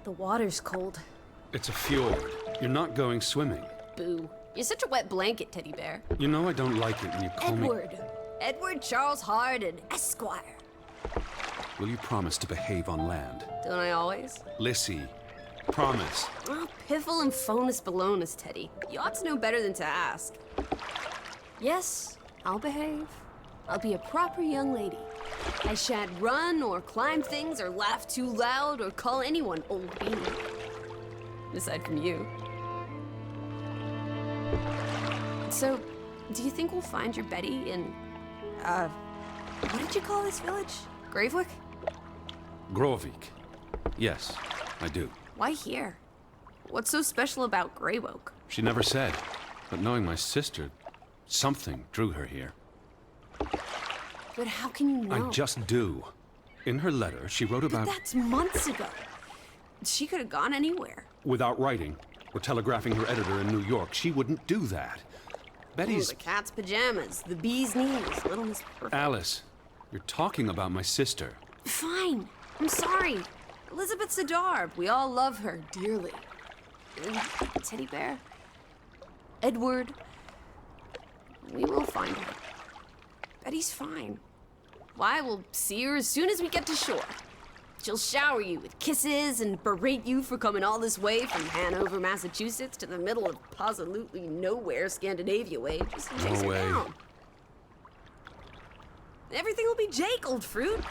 The water's cold. It's a fjord. You're not going swimming. Boo. You're such a wet blanket, teddy bear. You know I don't like it when you call me... Edward Charles Harden, Esquire. Will you promise to behave on land? Don't I always? Lissy, promise. Oh, piffle and phonus balonus, Teddy. You ought to know better than to ask. Yes, I'll behave. I'll be a proper young lady. I shan't run or climb things or laugh too loud or call anyone old bean. Aside from you. So, do you think we'll find your Betty in, what did you call this village? Gravewick? Grovik. Yes, I do. Why here? What's so special about Greywoke? She never said, but knowing my sister, something drew her here. But how can you know? I just do. In her letter, she wrote about... But that's months ago. She could have gone anywhere. Without writing, or telegraphing her editor in New York, she wouldn't do that. Betty's... Oh, the cat's pajamas, the bee's knees, Little Miss Perfect. Alice, you're talking about my sister. Fine. I'm sorry. Elizabeth Sidarb. We all love her dearly. And Teddy Bear. Edward. We will find her. Betty's fine. Why, we'll see her as soon as we get to shore. She'll shower you with kisses and berate you for coming all this way from Hanover, Massachusetts to the middle of absolutely nowhere Scandinavia way just to chase her down. Everything will be Jake, old fruit.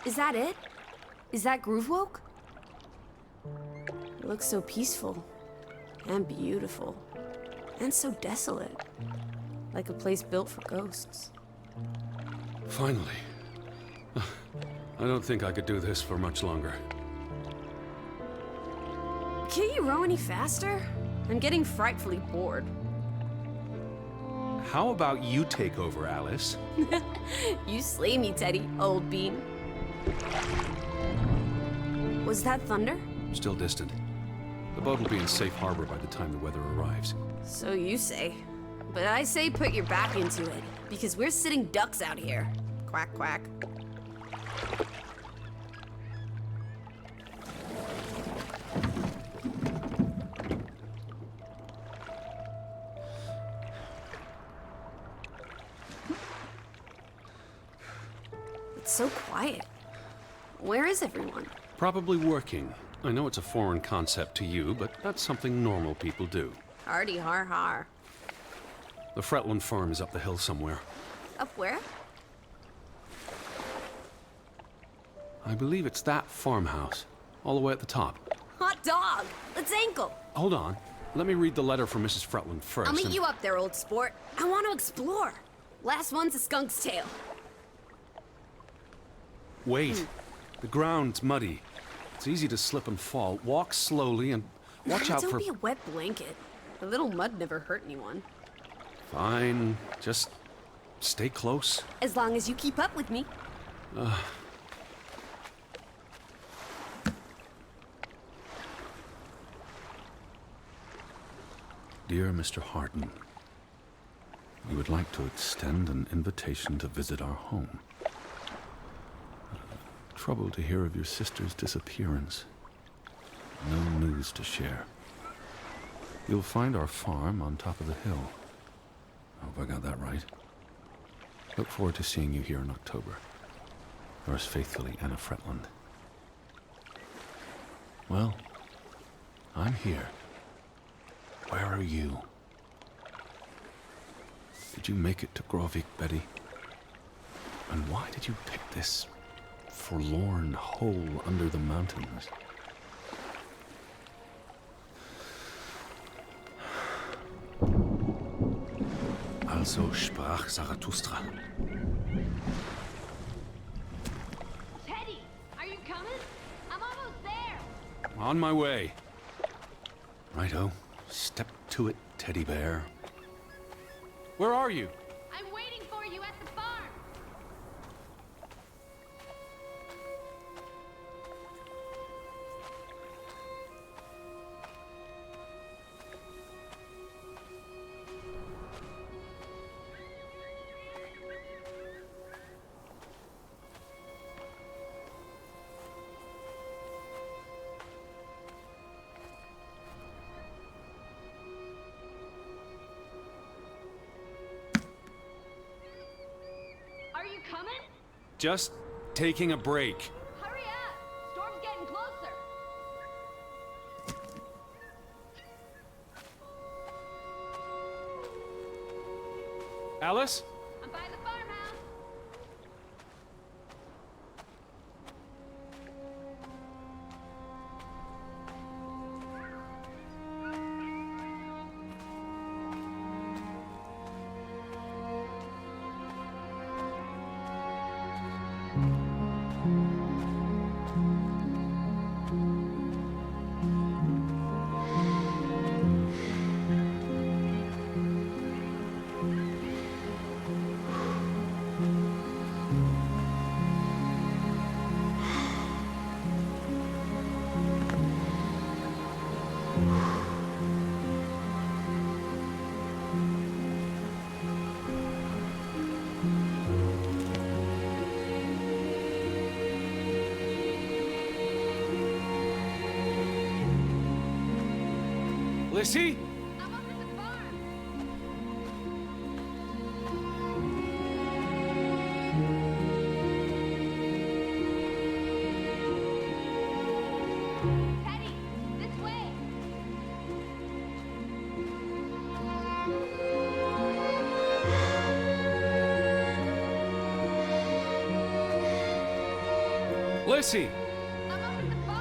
Is that it? Is that Groovewoke? It looks so peaceful and beautiful and so desolate, like a place built for ghosts. Finally. I don't think I could do this for much longer. Can't you row any faster? I'm getting frightfully bored. How about you take over, Alice? You slay me, Teddy, old bean. Was that thunder? Still distant. The boat will be in safe harbor by the time the weather arrives. So you say. But I say put your back into it, because we're sitting ducks out here. Quack, quack. It's so quiet. Where is everyone? Probably working. I know it's a foreign concept to you, but that's something normal people do. Hardy har har. The Fretland farm is up the hill somewhere. Up where? I believe it's that farmhouse, all the way at the top. Hot dog! Let's ankle! Hold on. Let me read the letter from Mrs. Fretland first. I'll meet you up there, old sport. I want to explore. Last one's a skunk's tail. Wait. The ground's muddy. It's easy to slip and fall. Walk slowly and watch out for... Don't be a wet blanket. A little mud never hurt anyone. Fine. Just stay close. As long as you keep up with me. Dear Mr. Harden, we would like to extend an invitation to visit our home. Troubled to hear of your sister's disappearance. No news to share. You'll find our farm on top of the hill. I hope I got that right. Look forward to seeing you here in October. Yours faithfully, Anna Fretland. Well, I'm here. Where are you? Did you make it to Grovik, Betty? And why did you pick this forlorn hole under the mountains? Also sprach Zarathustra. Teddy, are you coming? I'm almost there. On my way. Righto. Step to it, teddy bear. Where are you? I'm waiting for you at the farm. coming? Just taking a break. Hurry up! Storm's getting closer. Alice? I'm by the farmhouse. Lissy? I'm up at the farm. Teddy, this way. Lissy! I'm up at the farm.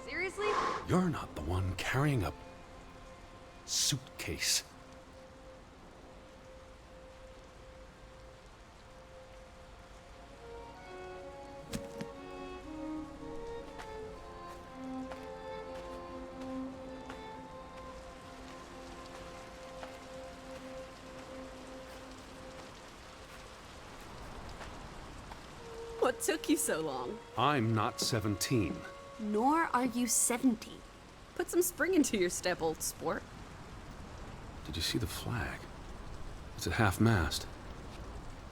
Seriously? You're not the one carrying a suitcase. What took you so long? I'm not 17. Nor are you 70. Put some spring into your step, old sport. Did you see the flag? It's at half-mast.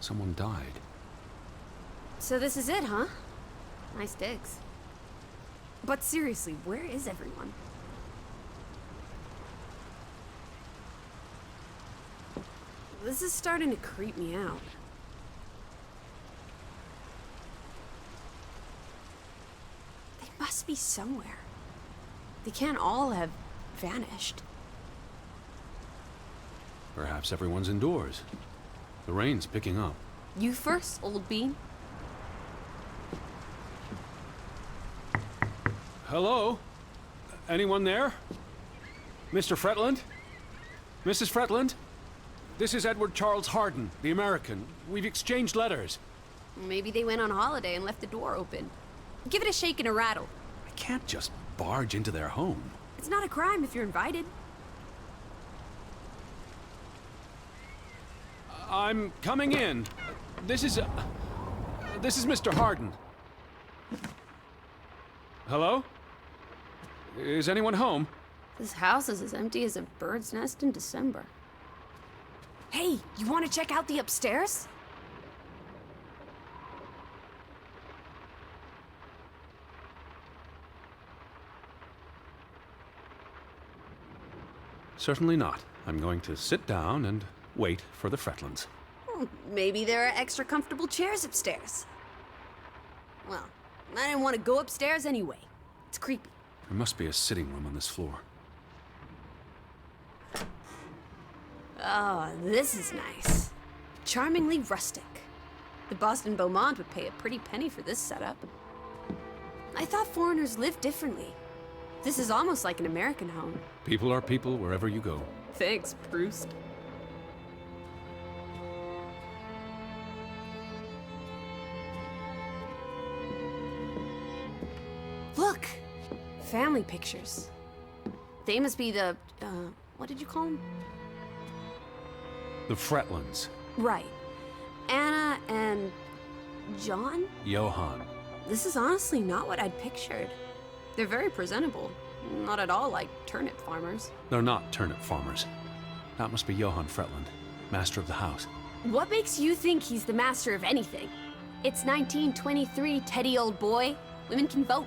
Someone died. So this is it, huh? Nice digs. But seriously, where is everyone? This is starting to creep me out. They must be somewhere. They can't all have vanished. Perhaps everyone's indoors. The rain's picking up. You first, old bean. Hello? Anyone there? Mr. Fretland? Mrs. Fretland? This is Edward Charles Harden, the American. We've exchanged letters. Maybe they went on holiday and left the door open. Give it a shake and a rattle. I can't just barge into their home. It's not a crime if you're invited. I'm coming in. This is Mr. Harden. Hello? Is anyone home? This house is as empty as a bird's nest in December. Hey, you want to check out the upstairs? Certainly not. I'm going to sit down and wait for the Fretlands. Maybe there are extra comfortable chairs upstairs. Well, I didn't want to go upstairs anyway. It's creepy. There must be a sitting room on this floor. Oh, this is nice. Charmingly rustic. The Boston Beaumont would pay a pretty penny for this setup. I thought foreigners lived differently. This is almost like an American home. People are people wherever you go. Thanks, Proust. Look! Family pictures. They must be the, what did you call them? The Fretlands. Right. Anna and John? Johann. This is honestly not what I'd pictured. They're very presentable. Not at all like turnip farmers. They're not turnip farmers. That must be Johann Fretland, master of the house. What makes you think he's the master of anything? It's 1923, Teddy, old boy. Women can vote.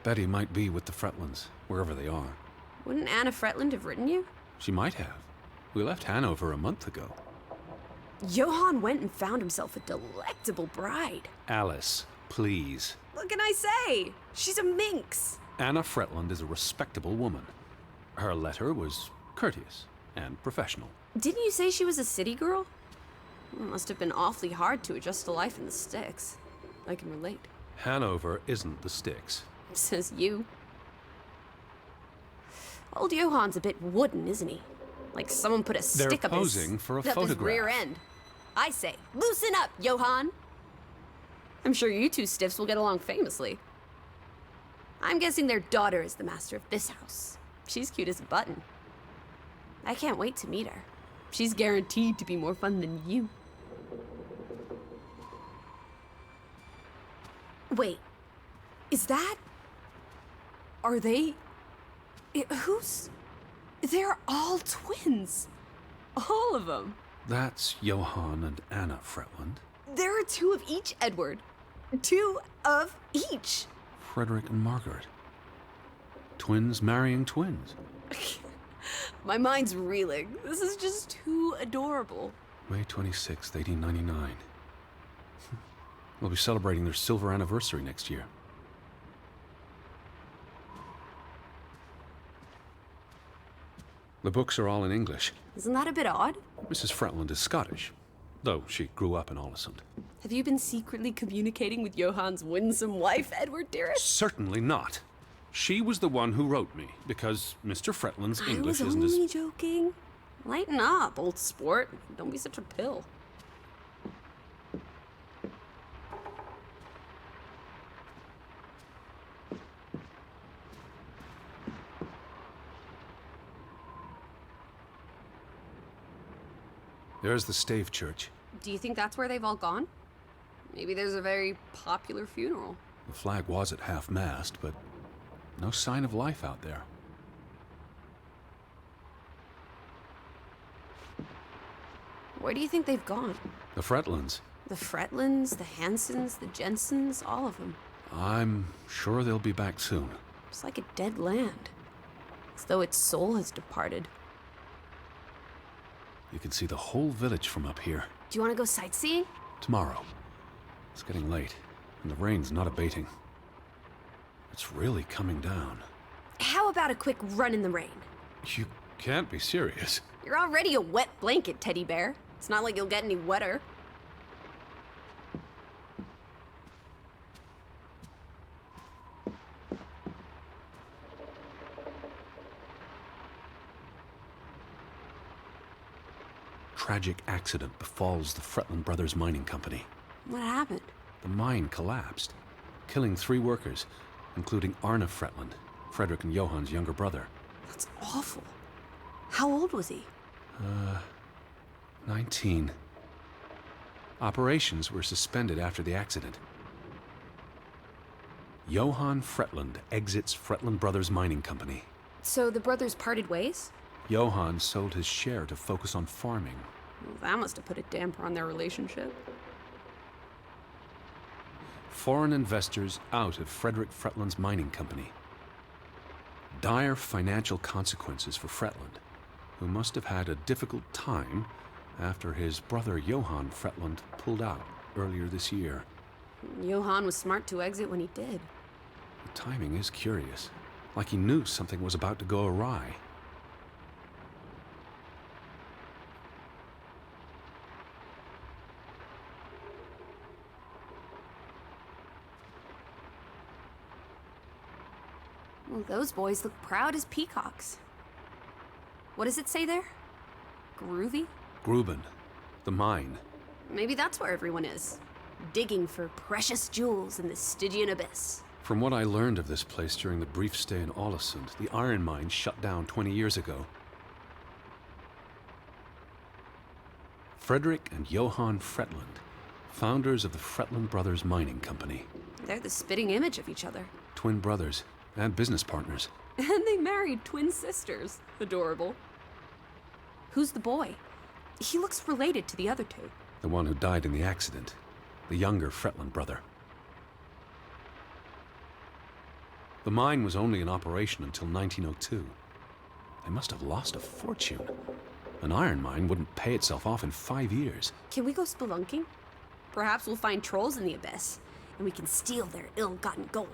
Betty might be with the Fretlands, wherever they are. Wouldn't Anna Fretland have written you? She might have. We left Hanover a month ago. Johann went and found himself a delectable bride. Alice, please. What can I say? She's a minx. Anna Fretland is a respectable woman. Her letter was courteous and professional. Didn't you say she was a city girl? It must have been awfully hard to adjust to life in the sticks. I can relate. Hanover isn't the sticks. Says you. Old Johann's a bit wooden, isn't he? Like someone put a stick up posing for a his photograph. rear end. I say, loosen up, Johann. I'm sure you two stiffs will get along famously. I'm guessing their daughter is the master of this house. She's cute as a button. I can't wait to meet her. She's guaranteed to be more fun than you. Wait, is that... Are they... Who's... They're all twins. All of them. That's Johann and Anna Fretland. There are two of each, Edward. Two of each. Frederick and Margaret. Twins marrying twins. My mind's reeling. This is just too adorable. May 26th, 1899. We'll be celebrating their silver anniversary next year. The books are all in English. Isn't that a bit odd? Mrs. Fretland is Scottish, though she grew up in Ålesund. Have you been secretly communicating with Johann's winsome wife, Edward, dearest? Certainly not. She was the one who wrote me, because Mr. Fretland's English I was isn't as... only joking. Lighten up, old sport. Don't be such a pill. There's the Stave Church. Do you think that's where they've all gone? Maybe there's a very popular funeral. The flag was at half-mast, but no sign of life out there. Where do you think they've gone? The Fretlands. The Fretlands, the Hansons, the Jensens, all of them. I'm sure they'll be back soon. It's like a dead land. As though its soul has departed. You can see the whole village from up here. Do you want to go sightseeing? Tomorrow. It's getting late, and the rain's not abating. It's really coming down. How about a quick run in the rain? You can't be serious. You're already a wet blanket, teddy bear. It's not like you'll get any wetter. Tragic accident befalls the Fretland Brothers Mining Company. What happened? The mine collapsed, killing 3 workers, including Arne Fretland, Frederick and Johann's younger brother. That's awful. How old was he? 19. Operations were suspended after the accident. Johann Fretland exits Fretland Brothers Mining Company. So the brothers parted ways? Johann sold his share to focus on farming. Well, that must have put a damper on their relationship. Foreign investors out of Frederick Fretland's mining company. Dire financial consequences for Fretland, who must have had a difficult time after his brother Johann Fretland pulled out earlier this year. Johann was smart to exit when he did. The timing is curious, like he knew something was about to go awry. Well, those boys look proud as peacocks. What does it say there? Groovy? Gruben, the mine. Maybe that's where everyone is. Digging for precious jewels in the Stygian abyss. From what I learned of this place during the brief stay in Ålesund, the iron mine shut down 20 years ago. Frederick and Johann Fretland, founders of the Fretland Brothers Mining Company. They're the spitting image of each other. Twin brothers and business partners. And they married twin sisters. Adorable. Who's the boy? He looks related to the other two. The one who died in the accident. The younger Fretland brother. The mine was only in operation until 1902. They must have lost a fortune. An iron mine wouldn't pay itself off in 5 years. Can we go spelunking? Perhaps we'll find trolls in the abyss, and we can steal their ill-gotten gold.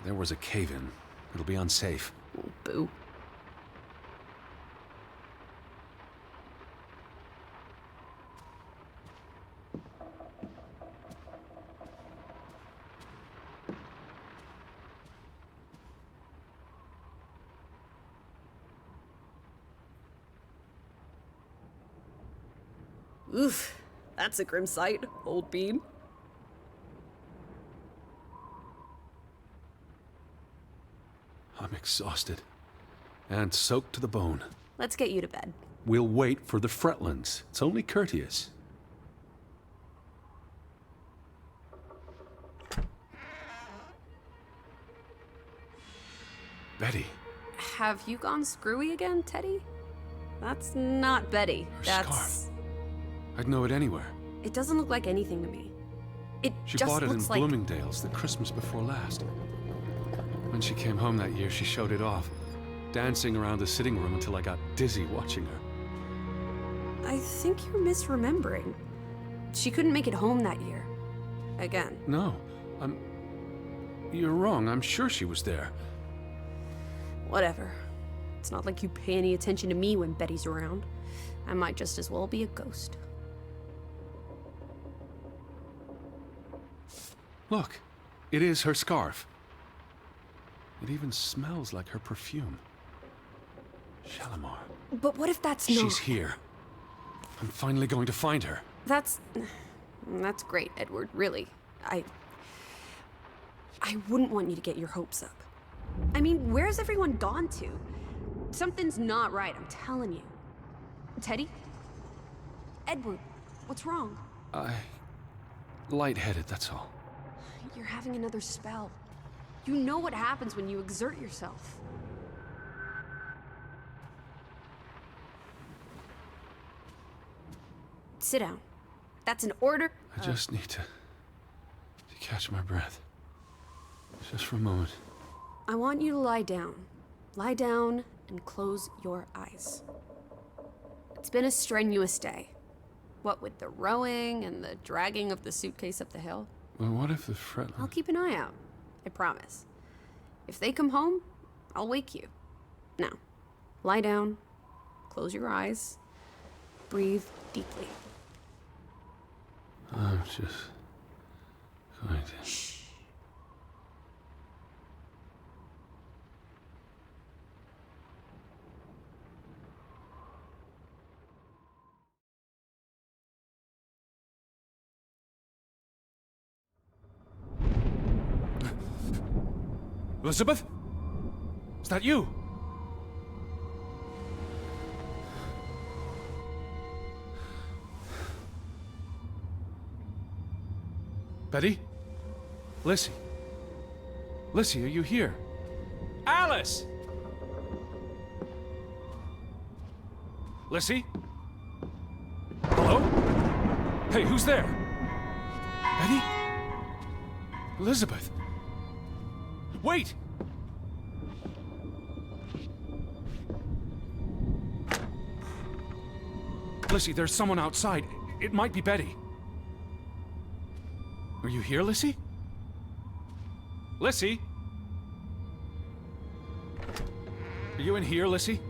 There was a cave-in. It'll be unsafe. Oh, boo. Oof, that's a grim sight, old bean. I'm exhausted. And soaked to the bone. Let's get you to bed. We'll wait for the Fretlands. It's only courteous. Betty. Have you gone screwy again, Teddy? That's not Betty. Her That's... scarf. I'd know it anywhere. It doesn't look like anything to me. It She just bought it in looks like... Bloomingdale's the Christmas before last. When she came home that year, she showed it off, dancing around the sitting room until I got dizzy watching her. I think you're misremembering. She couldn't make it home that year. Again. No, You're wrong. I'm sure she was there. Whatever. It's not like you pay any attention to me when Betty's around. I might just as well be a ghost. Look, it is her scarf. It even smells like her perfume. Shalimar. But what if that's not... She's here. I'm finally going to find her. That's great, Edward, really. I wouldn't want you to get your hopes up. I mean, where's everyone gone to? Something's not right, I'm telling you. Teddy? Edward, what's wrong? Lightheaded, that's all. You're having another spell. You know what happens when you exert yourself. Sit down. That's an order. I just need to catch my breath. Just for a moment. I want you to lie down. Lie down and close your eyes. It's been a strenuous day. What with the rowing and the dragging of the suitcase up the hill. Well, what if the Fretland... I'll keep an eye out. I promise. If they come home, I'll wake you. Now, lie down, close your eyes, breathe deeply. I'm just going to... Shh. Elizabeth? Is that you? Betty? Lissy? Lissy, are you here? Alice! Lissy? Hello? Hey, who's there? Betty? Elizabeth? Wait! Lissy, there's someone outside. It might be Betty. Are you here, Lissy? Lissy? Are you in here, Lissy?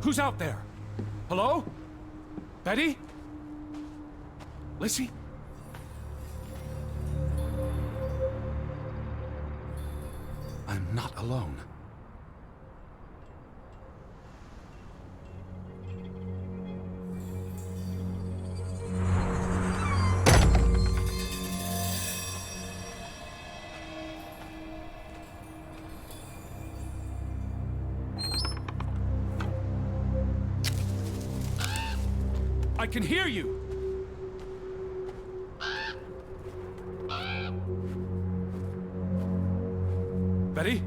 Who's out there? Hello? Betty? Lissy? I'm not alone. I can hear you! Betty?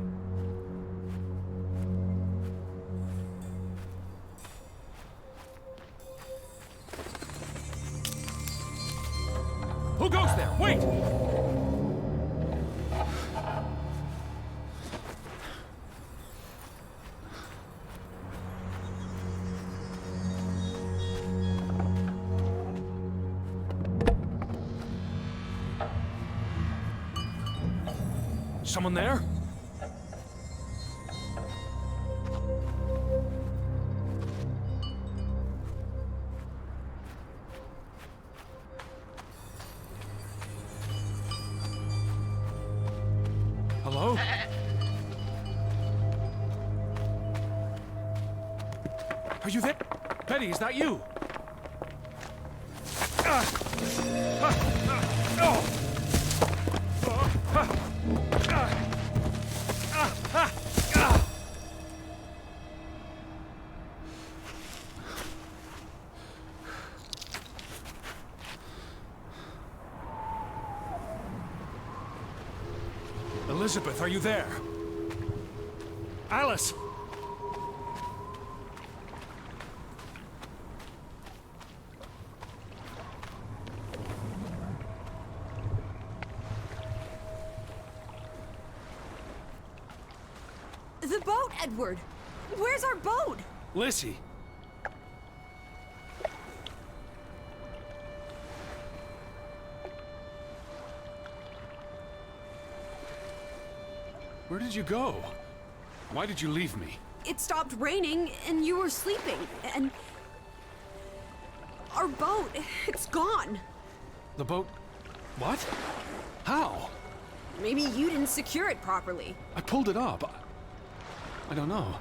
Who goes there? Wait! Someone there? Hello? Are you there? Betty, is that you? Elizabeth, are you there? Alice! The boat, Edward! Where's our boat? Lissy! Where did you go? Why did you leave me? It stopped raining and you were sleeping, and our boat, it's gone. The boat... What? How? Maybe you didn't secure it properly. I pulled it up. I don't know.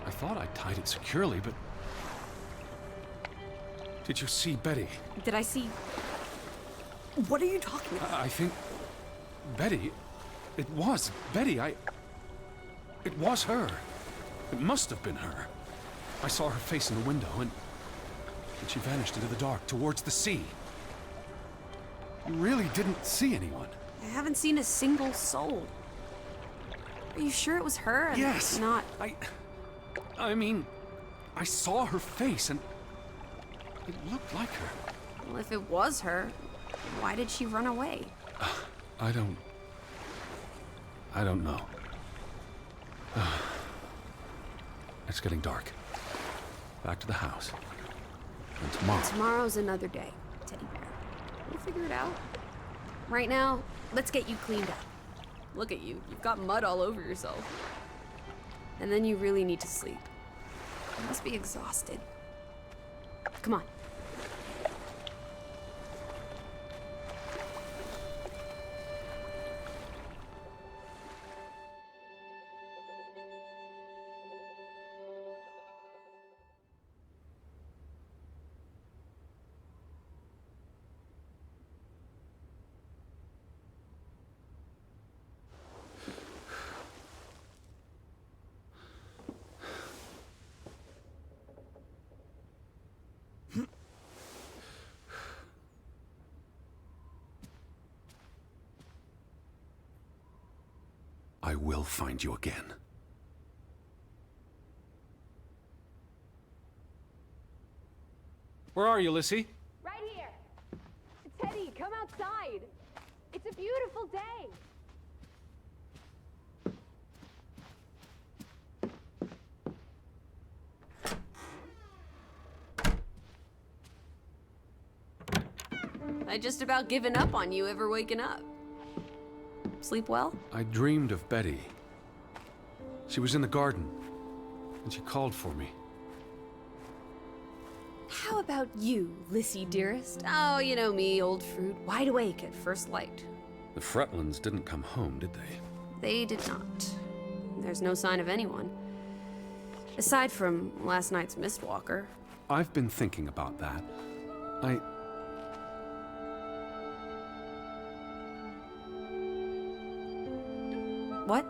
I thought I tied it securely, but... Did you see Betty? Did I see... What are you talking about? I think... Betty... It was Betty. It was her. It must have been her. I saw her face in the window, and she vanished into the dark, towards the sea. You really didn't see anyone? I haven't seen a single soul. Are you sure it was her and Yes! not... I mean, I saw her face, and it looked like her. Well, if it was her, why did she run away? I don't know. It's getting dark. Back to the house. And tomorrow... Tomorrow's another day, Teddy Bear. We'll figure it out. Right now, let's get you cleaned up. Look at you. You've got mud all over yourself. And then you really need to sleep. You must be exhausted. Come on. I will find you again. Where are you, Lissy? Right here. Teddy, come outside. It's a beautiful day. I just about given up on you ever waking up. Sleep well? I dreamed of Betty. She was in the garden, and she called for me. How about you, Lissy dearest? Oh, you know me, old fruit, wide awake at first light. The Fretlands didn't come home, did they? They did not. There's no sign of anyone. Aside from last night's Mistwalker. I've been thinking about that. What?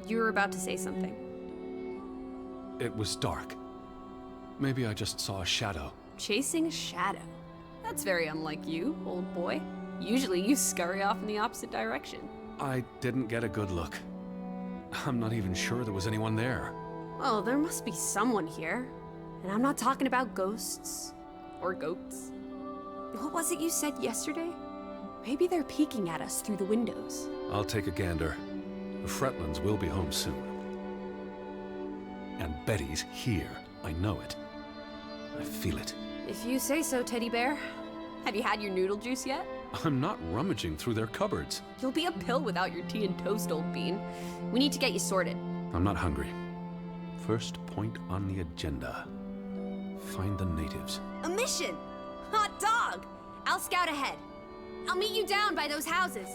You were about to say something. It was dark. Maybe I just saw a shadow. Chasing a shadow. That's very unlike you, old boy. Usually you scurry off in the opposite direction. I didn't get a good look. I'm not even sure there was anyone there. Well, there must be someone here. And I'm not talking about ghosts. Or goats. What was it you said yesterday? Maybe they're peeking at us through the windows. I'll take a gander. The Fretlands will be home soon. And Betty's here. I know it. I feel it. If you say so, teddy bear. Have you had your noodle juice yet? I'm not rummaging through their cupboards. You'll be a pill without your tea and toast, old bean. We need to get you sorted. I'm not hungry. First point on the agenda. Find the natives. A mission! Hot dog! I'll scout ahead. I'll meet you down by those houses.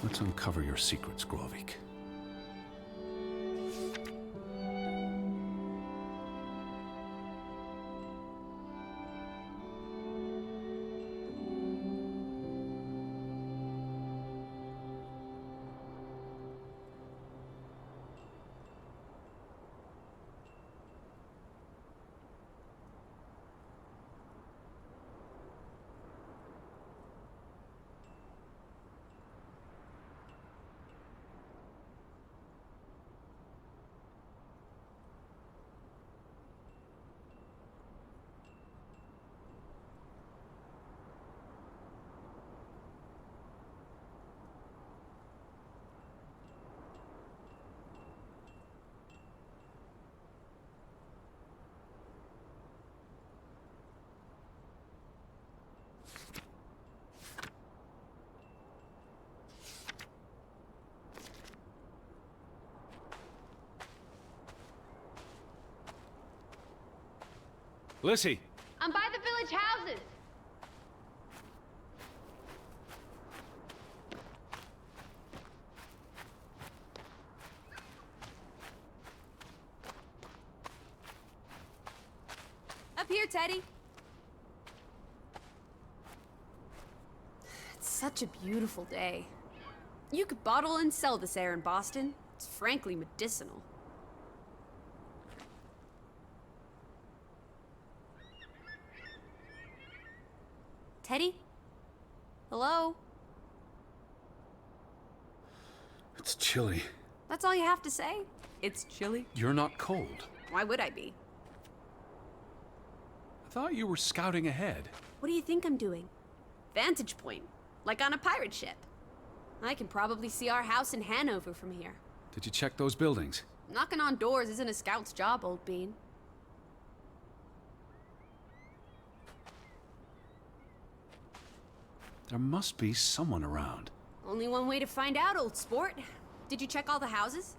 Let's uncover your secrets, Grovik. Lissy! I'm by the village houses. Up here, Teddy. It's such a beautiful day. You could bottle and sell this air in Boston. It's frankly medicinal. Teddy? Hello? It's chilly. That's all you have to say? It's chilly? You're not cold. Why would I be? I thought you were scouting ahead. What do you think I'm doing? Vantage point, like on a pirate ship. I can probably see our house in Hanover from here. Did you check those buildings? Knocking on doors isn't a scout's job, old bean. There must be someone around. Only one way to find out, old sport. Did you check all the houses?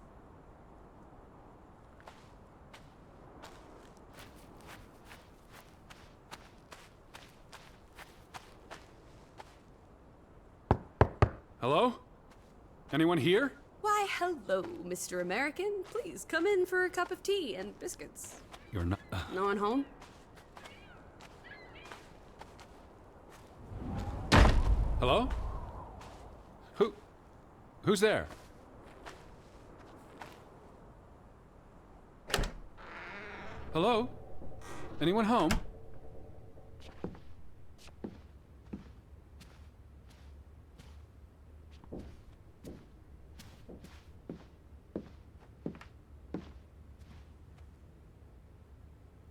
Hello? Anyone here? Why, hello, Mr. American. Please come in for a cup of tea and biscuits. You're not... No one home? Hello? Who's there? Hello? Anyone home?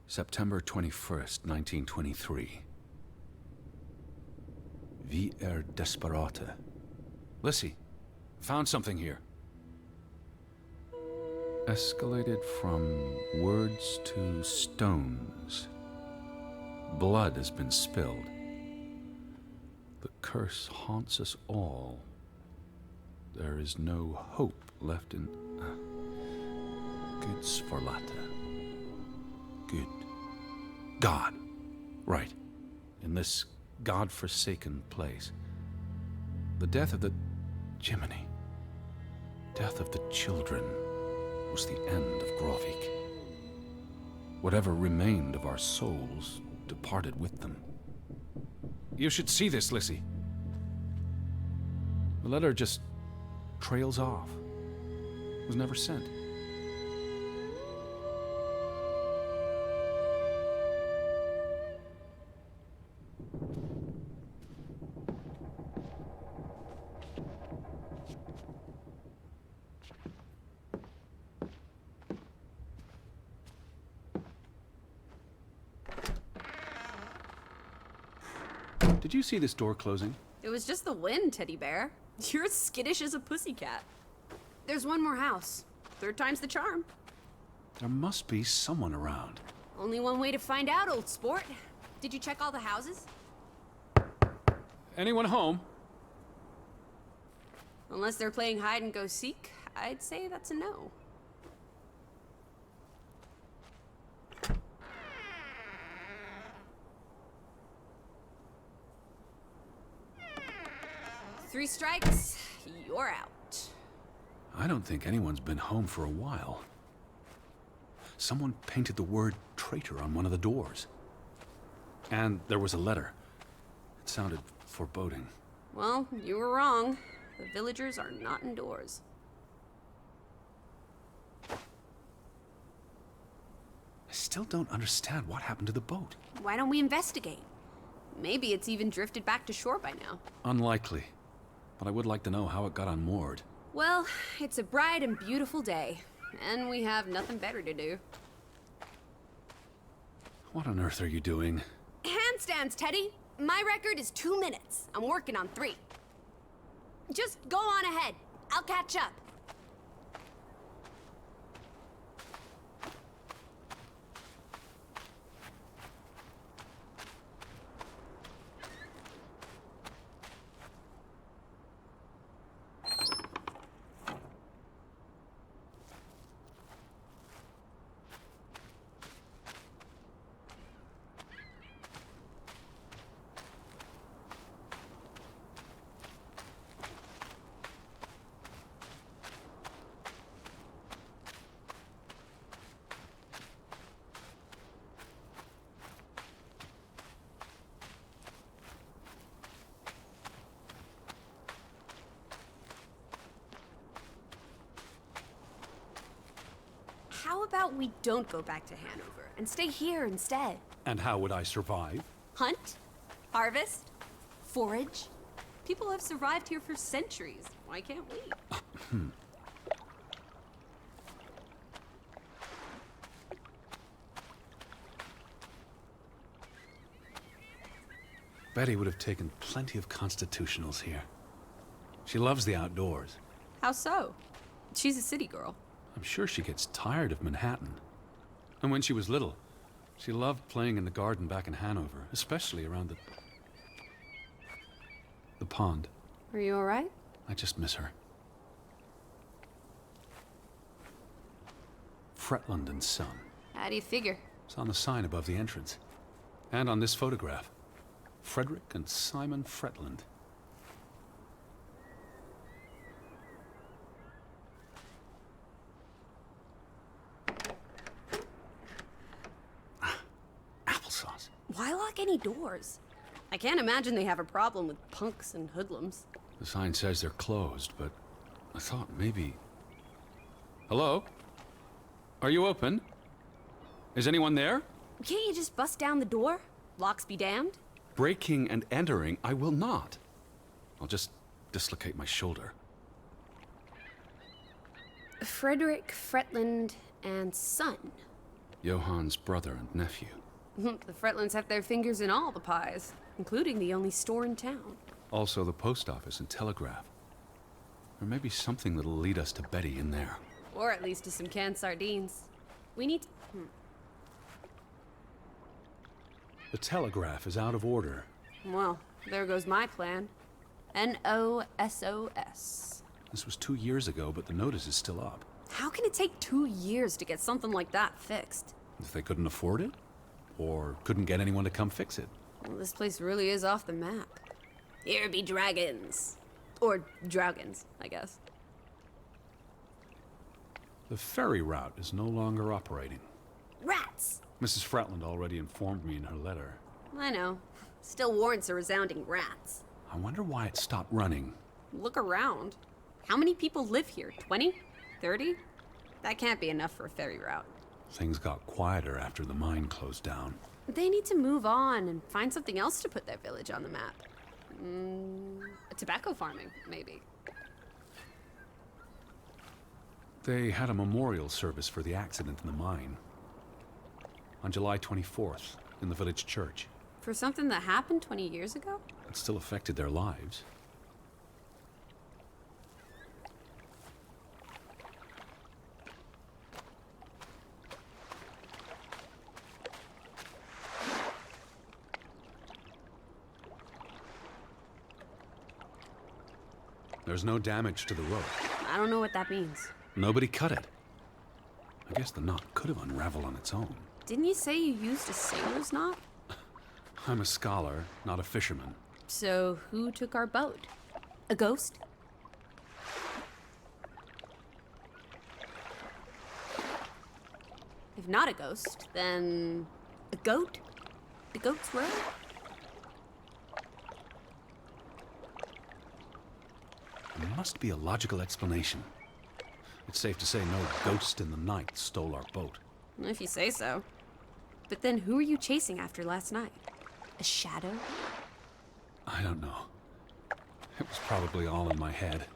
September 21st, 1923. Vi desperate. Lissy, found something here. Escalated from words to stones. Blood has been spilled. The curse haunts us all. There is no hope left in... Good Sforlata. Good. God. Right. In this God-forsaken place. The death of the... Jiminy. Death of the children was the end of Grovik. Whatever remained of our souls departed with them. You should see this, Lissy. The letter just trails off. Was never sent. Did you see this door closing? It was just the wind, Teddy Bear. You're as skittish as a pussycat. There's one more house. Third time's the charm. There must be someone around. Only one way to find out, old sport. Did you check all the houses? Anyone home? Unless they're playing hide and go seek, I'd say that's a no. Three strikes, you're out. I don't think anyone's been home for a while. Someone painted the word traitor on one of the doors. And there was a letter. It sounded foreboding. Well, you were wrong. The villagers are not indoors. I still don't understand what happened to the boat. Why don't we investigate? Maybe it's even drifted back to shore by now. Unlikely. But I would like to know how it got unmoored. Well, it's a bright and beautiful day, and we have nothing better to do. What on earth are you doing? Handstands, Teddy! My record is 2 minutes. I'm working on 3. Just go on ahead. I'll catch up. How about we don't go back to Hanover and stay here instead? And how would I survive? Hunt? Harvest? Forage? People have survived here for centuries. Why can't we? Betty would have taken plenty of constitutionals here. She loves the outdoors. How so? She's a city girl. I'm sure she gets tired of Manhattan. And when she was little, she loved playing in the garden back in Hanover, especially around the pond. Are you all right? I just miss her. Fretland and Son. How do you figure? It's on the sign above the entrance. And on this photograph. Frederick and Simon Fretland. Applesauce. Why lock any doors? I can't imagine they have a problem with punks and hoodlums. The sign says they're closed, but I thought maybe... Hello? Are you open? Is anyone there? Can't you just bust down the door? Locks be damned. Breaking and entering, I will not. I'll just dislocate my shoulder. Frederick Fretland and Son. Johann's brother and nephew. The Fretlands have their fingers in all the pies, including the only store in town. Also the post office and telegraph. There may be something that'll lead us to Betty in there. Or at least to some canned sardines. We need to... The telegraph is out of order. Well, there goes my plan. NOSOS. This was 2 years ago, but the notice is still up. How can it take 2 years to get something like that fixed? If they couldn't afford it? Or couldn't get anyone to come fix it? Well, this place really is off the map. Here be dragons. Or Draugans, I guess. The ferry route is no longer operating. Rats! Mrs. Fretland already informed me in her letter. I know. Still warrants a resounding rats. I wonder why it stopped running. Look around. How many people live here? 20? 30? That can't be enough for a ferry route. Things got quieter after the mine closed down. They need to move on and find something else to put their village on the map. Tobacco farming, maybe. They had a memorial service for the accident in the mine. On July 24th, in the village church. For something that happened 20 years ago? It still affected their lives. There's no damage to the rope. I don't know what that means. Nobody cut it. I guess the knot could have unraveled on its own. Didn't you say you used a sailor's knot? I'm a scholar, not a fisherman. So who took our boat? A ghost? If not a ghost, then a goat? The goat's road? There must be a logical explanation. It's safe to say no ghost in the night stole our boat. If you say so. But then who were you chasing after last night? A shadow? I don't know. It was probably all in my head.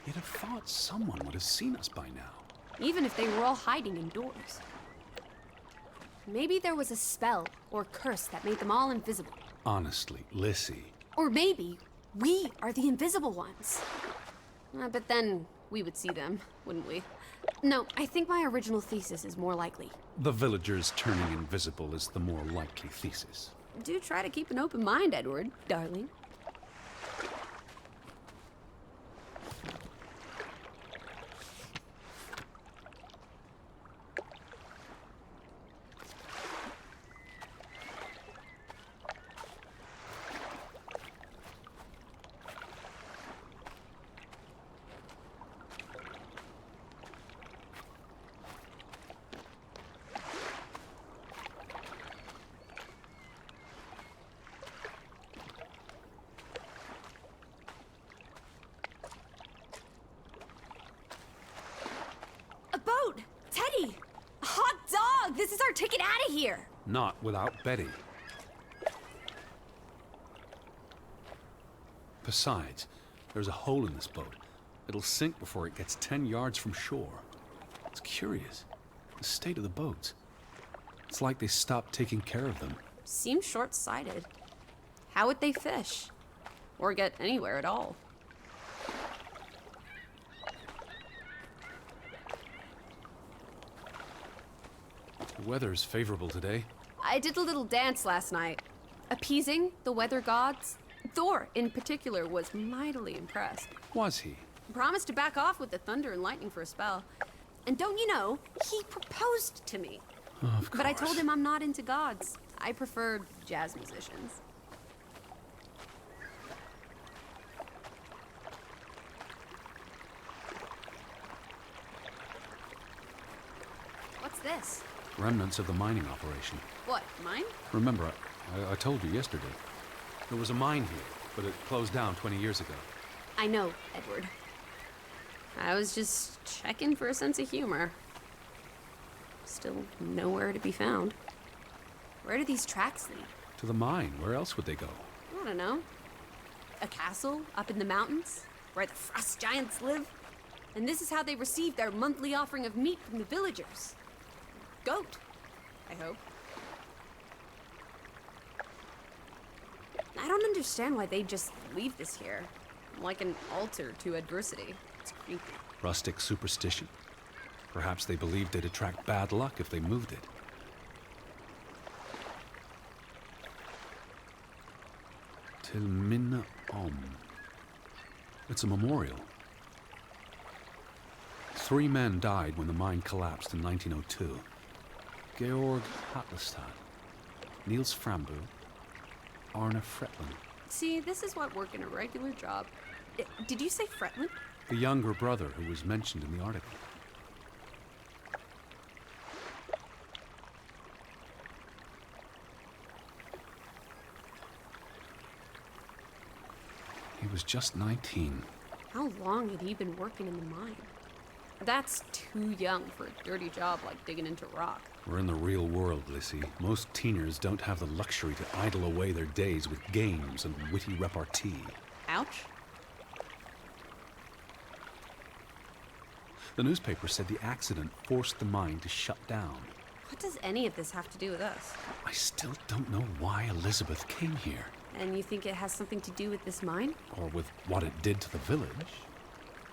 You'd have thought someone would have seen us by now. Even if they were all hiding indoors. Maybe there was a spell or curse that made them all invisible. Honestly, Lissy. Or maybe we are the invisible ones. But then we would see them, wouldn't we? No, I think my original thesis is more likely. The villagers turning invisible is the more likely thesis. Do try to keep an open mind, Edward, darling. Teddy! Hot dog! This is our ticket out of here! Not without Betty. Besides, there's a hole in this boat. It'll sink before it gets 10 yards from shore. It's curious. The state of the boats. It's like they stopped taking care of them. Seems short-sighted. How would they fish? Or get anywhere at all? The weather's favorable today. I did a little dance last night. Appeasing the weather gods. Thor, in particular, was mightily impressed. Was he? Promised to back off with the thunder and lightning for a spell. And don't you know, he proposed to me. Of course. But I told him I'm not into gods. I prefer jazz musicians. What's this? Remnants of the mining operation. What, mine? Remember, I told you yesterday. There was a mine here, but it closed down 20 years ago. I know, Edward. I was just checking for a sense of humor. Still nowhere to be found. Where do these tracks lead? To the mine. Where else would they go? I don't know. A castle up in the mountains, where the frost giants live. And this is how they receive their monthly offering of meat from the villagers. Goat, I hope. I don't understand why they just leave this here. Like an altar to adversity. It's creepy. Rustic superstition. Perhaps they believed they'd attract bad luck if they moved it. Til minne om. It's a memorial. 3 men died when the mine collapsed in 1902. Georg Hatlestad, Niels Frambu, Arne Fretland. See, this is what working a regular job. Did you say Fretland? The younger brother who was mentioned in the article. He was just 19. How long had he been working in the mine? That's too young for a dirty job like digging into rock. We're in the real world, Lissy. Most teeners don't have the luxury to idle away their days with games and witty repartee. Ouch. The newspaper said the accident forced the mine to shut down. What does any of this have to do with us? I still don't know why Elizabeth came here. And you think it has something to do with this mine? Or with what it did to the village.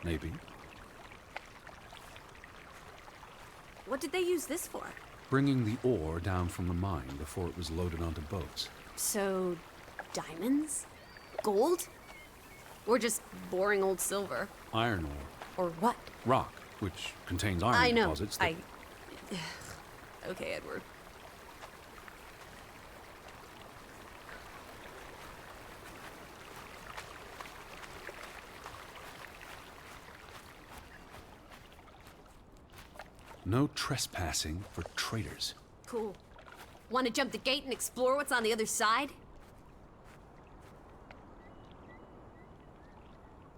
Maybe. What did they use this for? Bringing the ore down from the mine before it was loaded onto boats. So, diamonds? Gold? Or just boring old silver? Iron ore. Or what? Rock, which contains iron I know. deposits. That... Okay, Edward. No trespassing for traitors. Cool. Want to jump the gate and explore what's on the other side?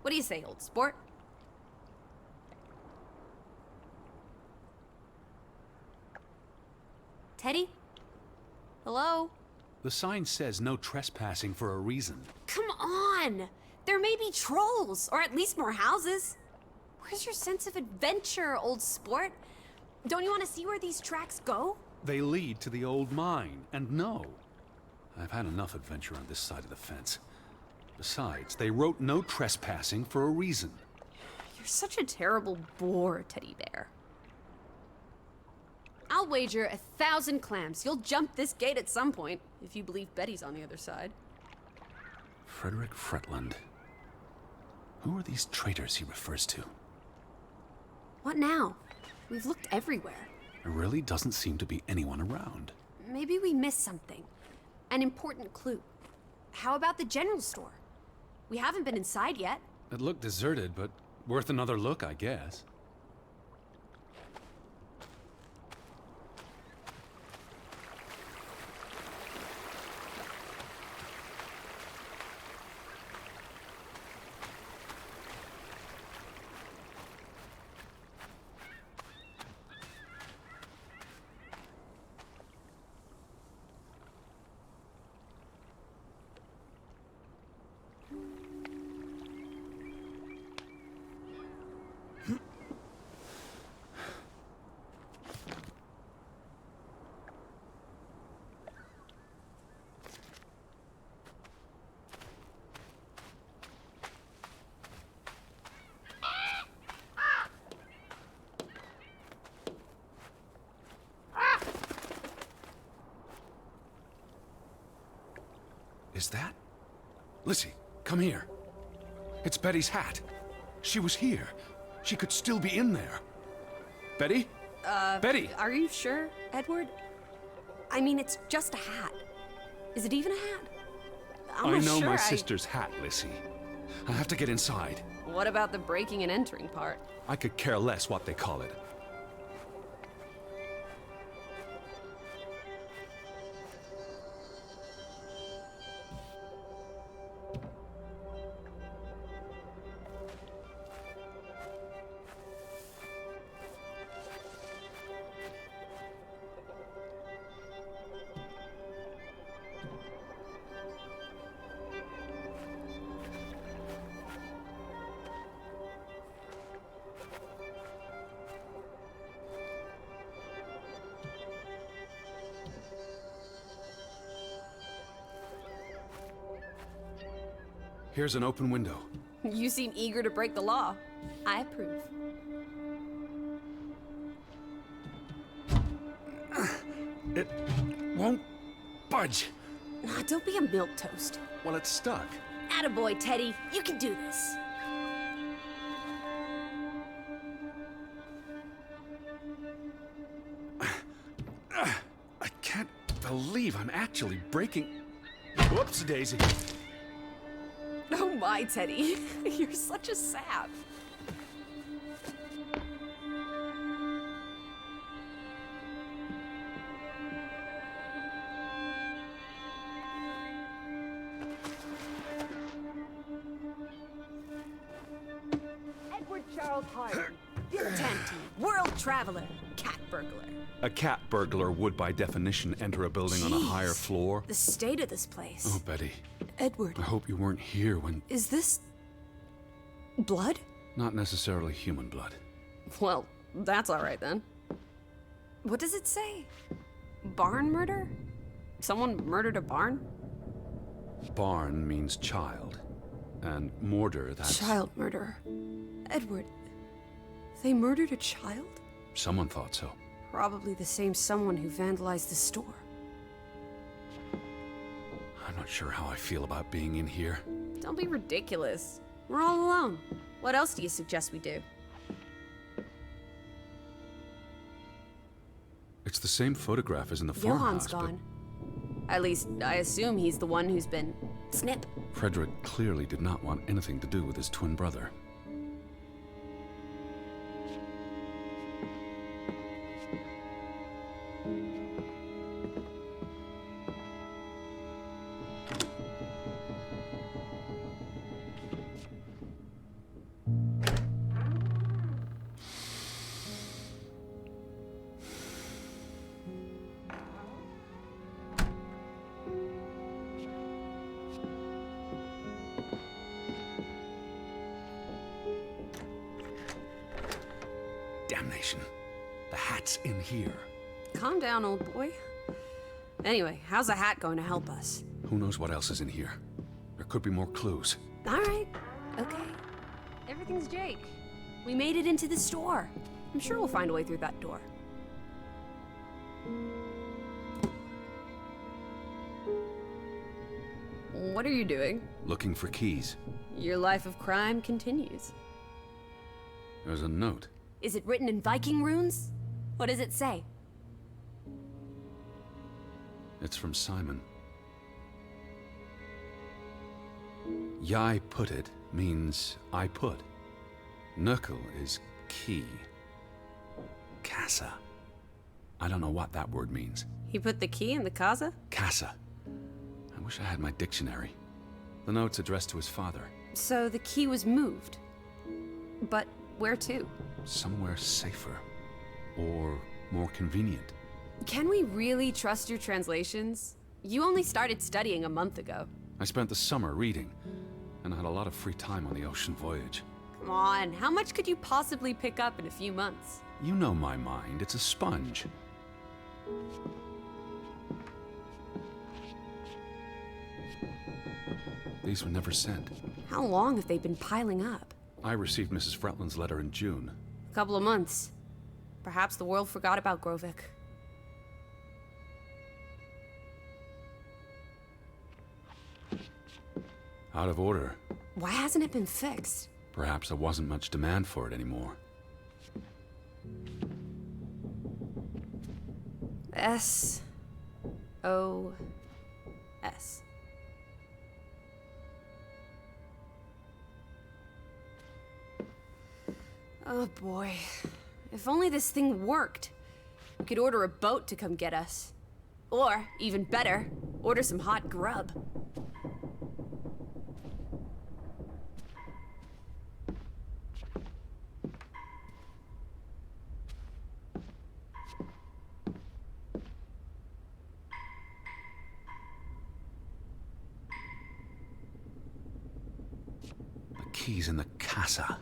What do you say, old sport? Teddy? Hello? The sign says no trespassing for a reason. Come on! There may be trolls, or at least more houses. Where's your sense of adventure, old sport? Don't you want to see where these tracks go? They lead to the old mine, and no. I've had enough adventure on this side of the fence. Besides, they wrote no trespassing for a reason. You're such a terrible bore, Teddy Bear. I'll wager 1,000 clams you'll jump this gate at some point, if you believe Betty's on the other side. Frederick Fretland. Who are these traitors he refers to? What now? We've looked everywhere. There really doesn't seem to be anyone around. Maybe we missed something. An important clue. How about the general store? We haven't been inside yet. It looked deserted, but worth another look, I guess. Is that Lizzie, come here. It's Betty's hat. She was here. She could still be in there. Betty? Betty! Are you sure, Edward? I mean, it's just a hat. Is it even a hat? I know my sister's hat, Lizzie. I have to get inside. What about the breaking and entering part? I could care less what they call it. Here's an open window. You seem eager to break the law. I approve. It won't budge. Don't be a milquetoast. Well, it's stuck. Attaboy, Teddy. You can do this. I can't believe I'm actually breaking... Whoops, Daisy. Oh my, Teddy. You're such a sap. Edward Charles Harding. Dilettante, world traveler, cat burglar. A cat burglar would, by definition, enter a building on a higher floor. The state of this place. Oh, Betty. Edward, I hope you weren't here when... is this... blood? Not necessarily human blood. Well, that's all right then. What does it say? Barn murder? Someone murdered a barn? Barn means child. And mortar, that's... Child murder. Edward, they murdered a child? Someone thought so. Probably the same someone who vandalized the store. I'm not sure how I feel about being in here. Don't be ridiculous. We're all alone. What else do you suggest we do? It's the same photograph as in the Johan's farmhouse, gone. At least, I assume he's the one who's been... snip. but Frederick clearly did not want anything to do with his twin brother. Damnation. The hat's in here. Calm down, old boy. Anyway, how's a hat going to help us? Who knows what else is in here? There could be more clues. All right. Okay. Everything's Jake. We made it into the store. I'm sure we'll find a way through that door. What are you doing? Looking for keys. Your life of crime continues. There's a note. Is it written in Viking runes? What does it say? It's from Simon. Yai put it means I put. Knuckle is key. Casa. I don't know what that word means. He put the key in the casa? Casa. I wish I had my dictionary. The note's addressed to his father. So the key was moved. But where to? Somewhere safer. Or more convenient. Can we really trust your translations? You only started studying a month ago. I spent the summer reading, and I had a lot of free time on the ocean voyage. Come on, how much could you possibly pick up in a few months? You know my mind, it's a sponge. These were never sent. How long have they been piling up? I received Mrs. Fretland's letter in June. A couple of months. Perhaps the world forgot about Grovik. Out of order. Why hasn't it been fixed? Perhaps there wasn't much demand for it anymore. SOS. Oh boy. If only this thing worked. We could order a boat to come get us. Or, even better, order some hot grub. The key's in the casa.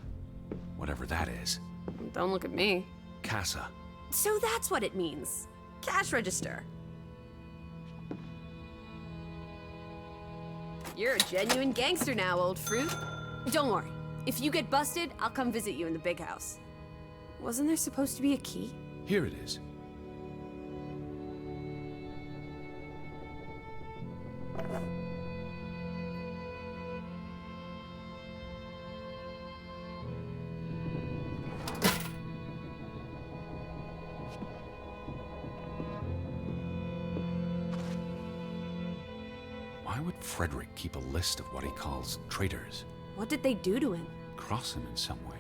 Whatever that is. Don't look at me. Casa. So that's what it means. Cash register. You're a genuine gangster now, old fruit. Don't worry. If you get busted, I'll come visit you in the big house. Wasn't there supposed to be a key? Here it is. Why would Frederick keep a list of what he calls traitors? What did they do to him? Cross him in some way.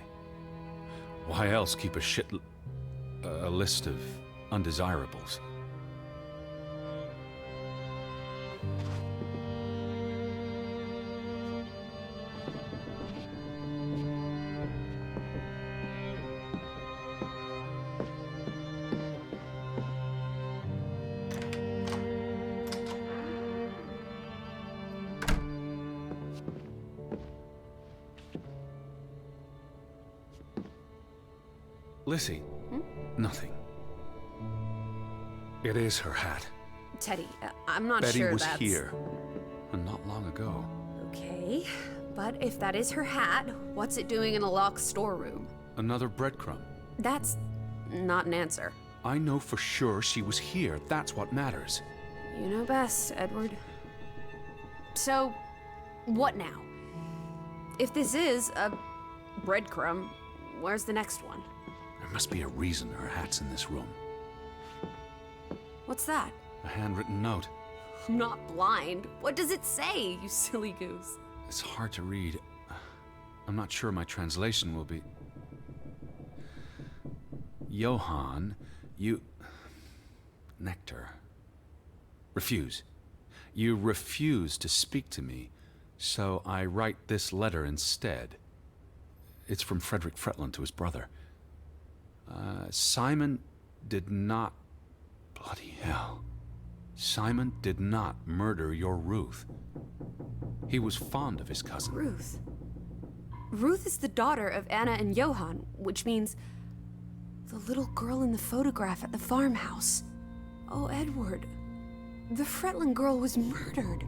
Why else keep a list of undesirables? Lissy. Nothing. It is her hat. Teddy, I'm not Betty sure was that's... here, and not long ago. Okay, but if that is her hat, what's it doing in a locked storeroom? Another breadcrumb. That's not an answer. I know for sure she was here. That's what matters. You know best, Edward. So, what now? If this is a breadcrumb, where's the next one? There must be a reason her hat's in this room. What's that? A handwritten note. I'm not blind. What does it say, you silly goose? It's hard to read. I'm not sure my translation will be... Johann, you... Nectar. Refuse. You refuse to speak to me, so I write this letter instead. It's from Frederick Fretland to his brother. Simon did not... Bloody hell. Simon did not murder your Ruth. He was fond of his cousin. Ruth. Ruth is the daughter of Anna and Johann, which means the little girl in the photograph at the farmhouse. Oh, Edward. The Fretland girl was murdered.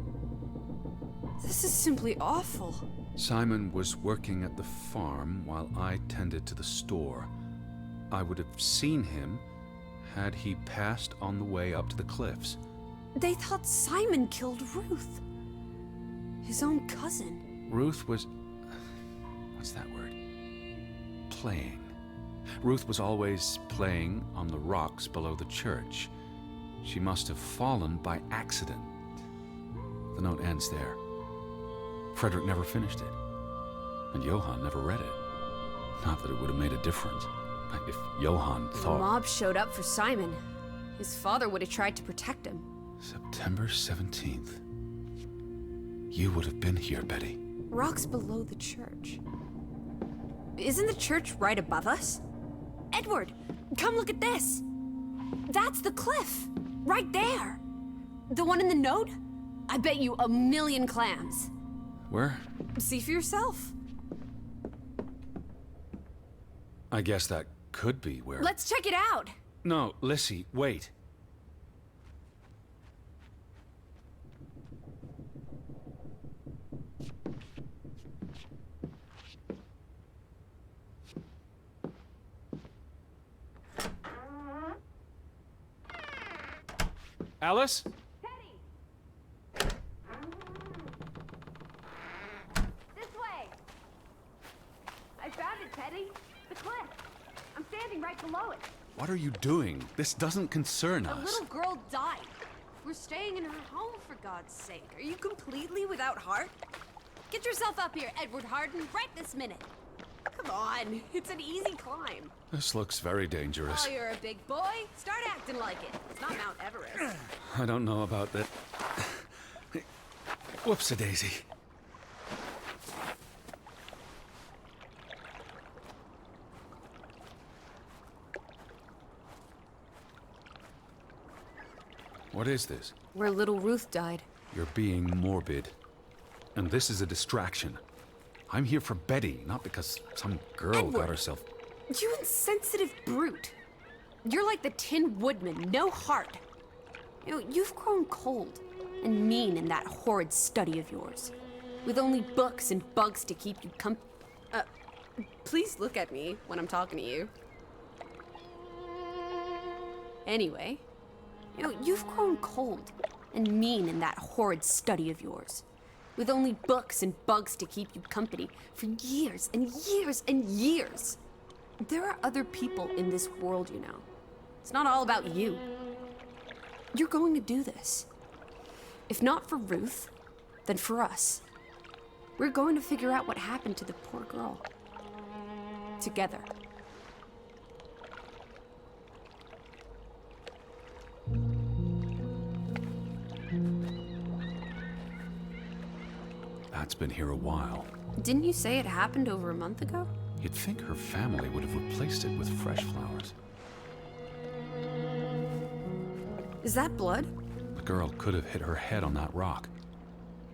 This is simply awful. Simon was working at the farm while I tended to the store. I would have seen him had he passed on the way up to the cliffs. They thought Simon killed Ruth. His own cousin. Ruth was... what's that word? Playing. Ruth was always playing on the rocks below the church. She must have fallen by accident. The note ends there. Frederick never finished it. And Johann never read it. Not that it would have made a difference. If Johann The thought... mob showed up for Simon. His father would have tried to protect him. September 17th. You would have been here, Betty. Rocks below the church. Isn't the church right above us? Edward, come look at this. That's the cliff. Right there. The one in the note? I bet you 1,000,000 clams. Where? See for yourself. I guess that could be where... Let's check it out. No, Lissy, wait. Alice? Teddy. The cliff. I'm standing right below it. What are you doing? This doesn't concern A us. little girl died. We're staying in her home, for God's sake. Are you completely without heart? Get yourself up here, Edward Harden, right this minute. Come on, it's an easy climb. This looks very dangerous. Oh, you're a big boy. Start acting like it. It's not Mount Everest. I don't know about that. Whoops-a-daisy. What is this? Where little Ruth died. You're being morbid. And this is a distraction. I'm here for Betty, not because some girl Edward. got herself... You insensitive brute. You're like the Tin Woodman, no heart. You know, you've grown cold and mean in that horrid study of yours. With only books and bugs to keep you please look at me when I'm talking to you. Anyway, you know, you've grown cold and mean in that horrid study of yours. With only books and bugs to keep you company for years and years and years. There are other people in this world, you know. It's not all about you. You're going to do this. If not for Ruth, then for us. We're going to figure out what happened to the poor girl. Together. That's been here a while. Didn't you say it happened over a month ago? You'd think her family would have replaced it with fresh flowers. Is that blood? The girl could have hit her head on that rock.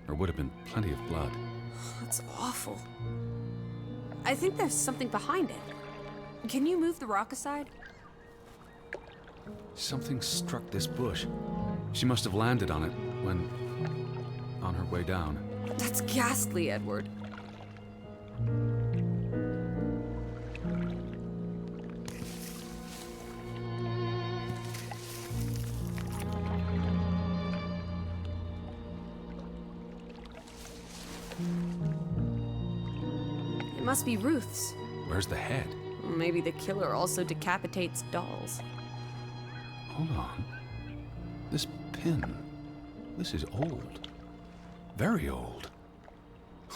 There would have been plenty of blood. That's awful. I think there's something behind it. Can you move the rock aside? Something struck this bush. She must have landed on it when... on her way down. That's ghastly, Edward. It must be Ruth's. Where's the head? Maybe the killer also decapitates dolls. Hold on. This pin. This is old. Very old.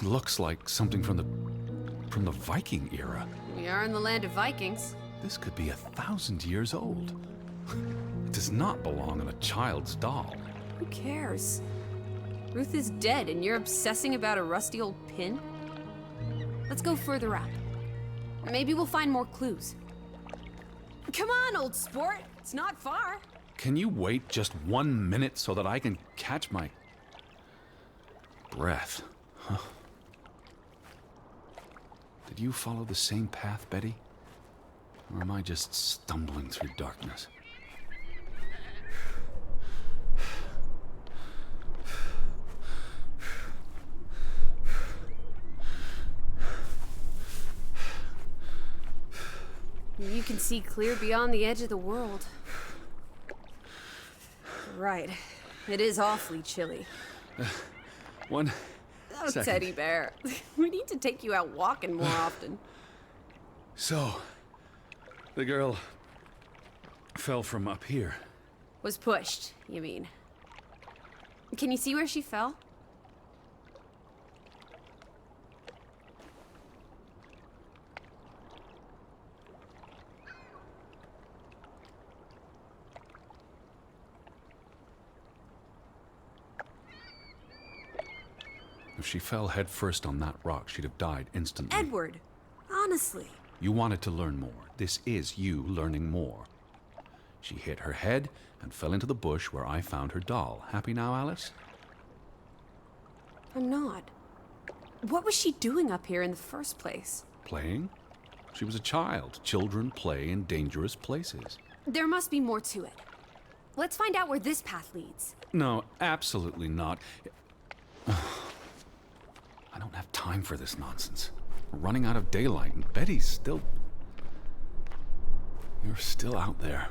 Looks like something from the Viking era. We are in the land of Vikings. This could be 1,000 years old. It does not belong on a child's doll. Who cares? Ruth is dead and you're obsessing about a rusty old pin? Let's go further up. Maybe we'll find more clues. Come on, old sport. It's not far. Can you wait just 1 minute so that I can catch my breath? Huh. Did you follow the same path, Betty? Or am I just stumbling through darkness? You can see clear beyond the edge of the world. Right. It is awfully chilly. One Oh, second. Teddy bear. We need to take you out walking more often. So, the girl fell from up here. Was pushed, you mean? Can you see where she fell? If she fell headfirst on that rock, she'd have died instantly. Edward, honestly. You wanted to learn more. This is you learning more. She hit her head and fell into the bush where I found her doll. Happy now, Alice? I'm not. What was she doing up here in the first place? Playing? She was a child. Children play in dangerous places. There must be more to it. Let's find out where this path leads. No, absolutely not. I don't have time for this nonsense. We're running out of daylight, and Betty's still... You're still out there.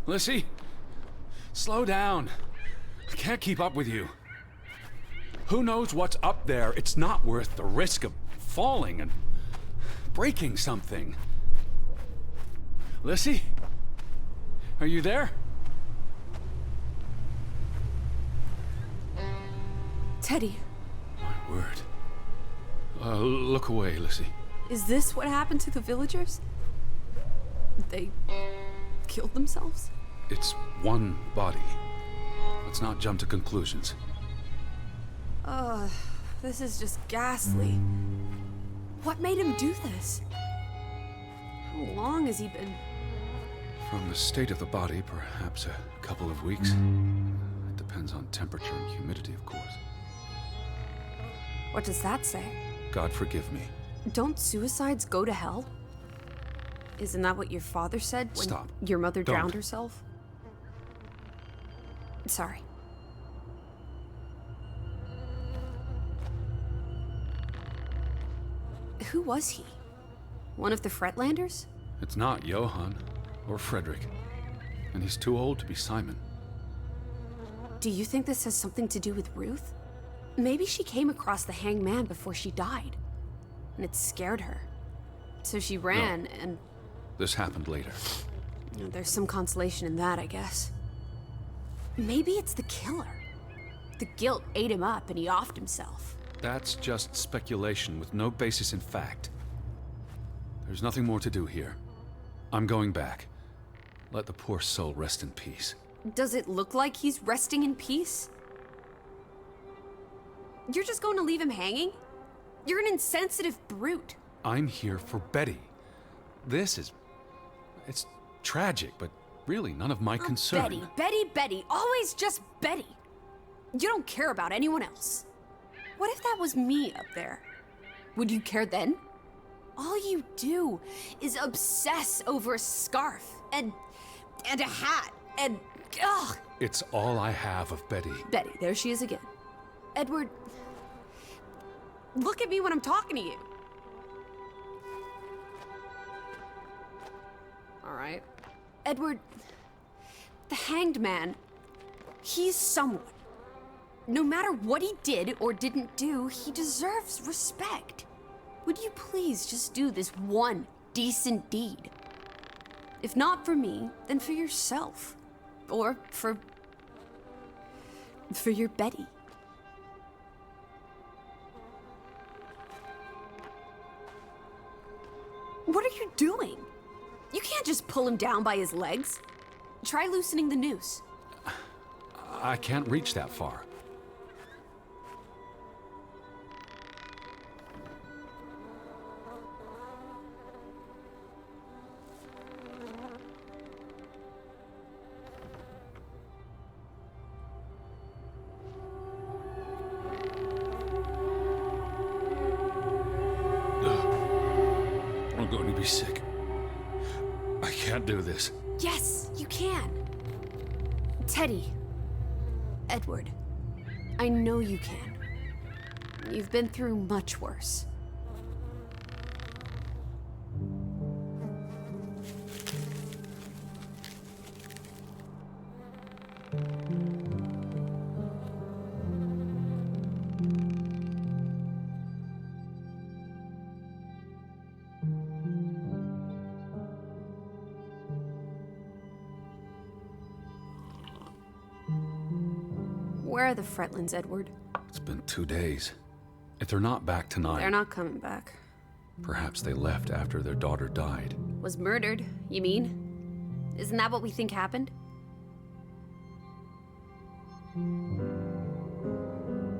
Lissy, slow down. I can't keep up with you. Who knows what's up there? It's not worth the risk of falling and breaking something. Lissy? Are you there? Teddy, My word. Look away, Lissy. is this what happened to the villagers? They killed themselves? It's one body. Let's not jump to conclusions. This is just ghastly. What made him do this? How long has he been? From the state of the body, perhaps a couple of weeks. It depends on temperature and humidity, of course. What does that say? God forgive me. Don't suicides go to hell? Isn't that what your father said when Stop. your mother Don't. drowned herself? Sorry. Who was he? One of the Fretlanders? It's not Johann or Frederick. And he's too old to be Simon. Do you think this has something to do with Ruth? Maybe she came across the hanged man before she died, and it scared her. So she ran, and This happened later. there's some consolation in that, I guess. Maybe it's the killer. The guilt ate him up, and he offed himself. That's just speculation with no basis in fact. There's nothing more to do here. I'm going back. Let the poor soul rest in peace. Does it look like he's resting in peace? You're just going to leave him hanging? You're an insensitive brute. I'm here for Betty. It's tragic, but really none of my concern. Betty, always just Betty. You don't care about anyone else. What if that was me up there? Would you care then? All you do is obsess over a scarf and a hat and ugh. It's all I have of Betty. Betty, there she is again. Edward, look at me when I'm talking to you. All right. Edward, the hanged man, he's someone. No matter what he did or didn't do, he deserves respect. Would you please just do this one decent deed? If not for me, then for yourself. Or for your Betty. What are you doing? You can't just pull him down by his legs. Try loosening the noose. I can't reach that far. I'm going to be sick. I can't do this. Yes, you can. Teddy. Edward. I know you can. You've been through much worse. Where are the Fretlands, Edward? It's been 2 days. If they're not back tonight, They're not coming back. perhaps they left after their daughter died. Was murdered, you mean? Isn't that what we think happened?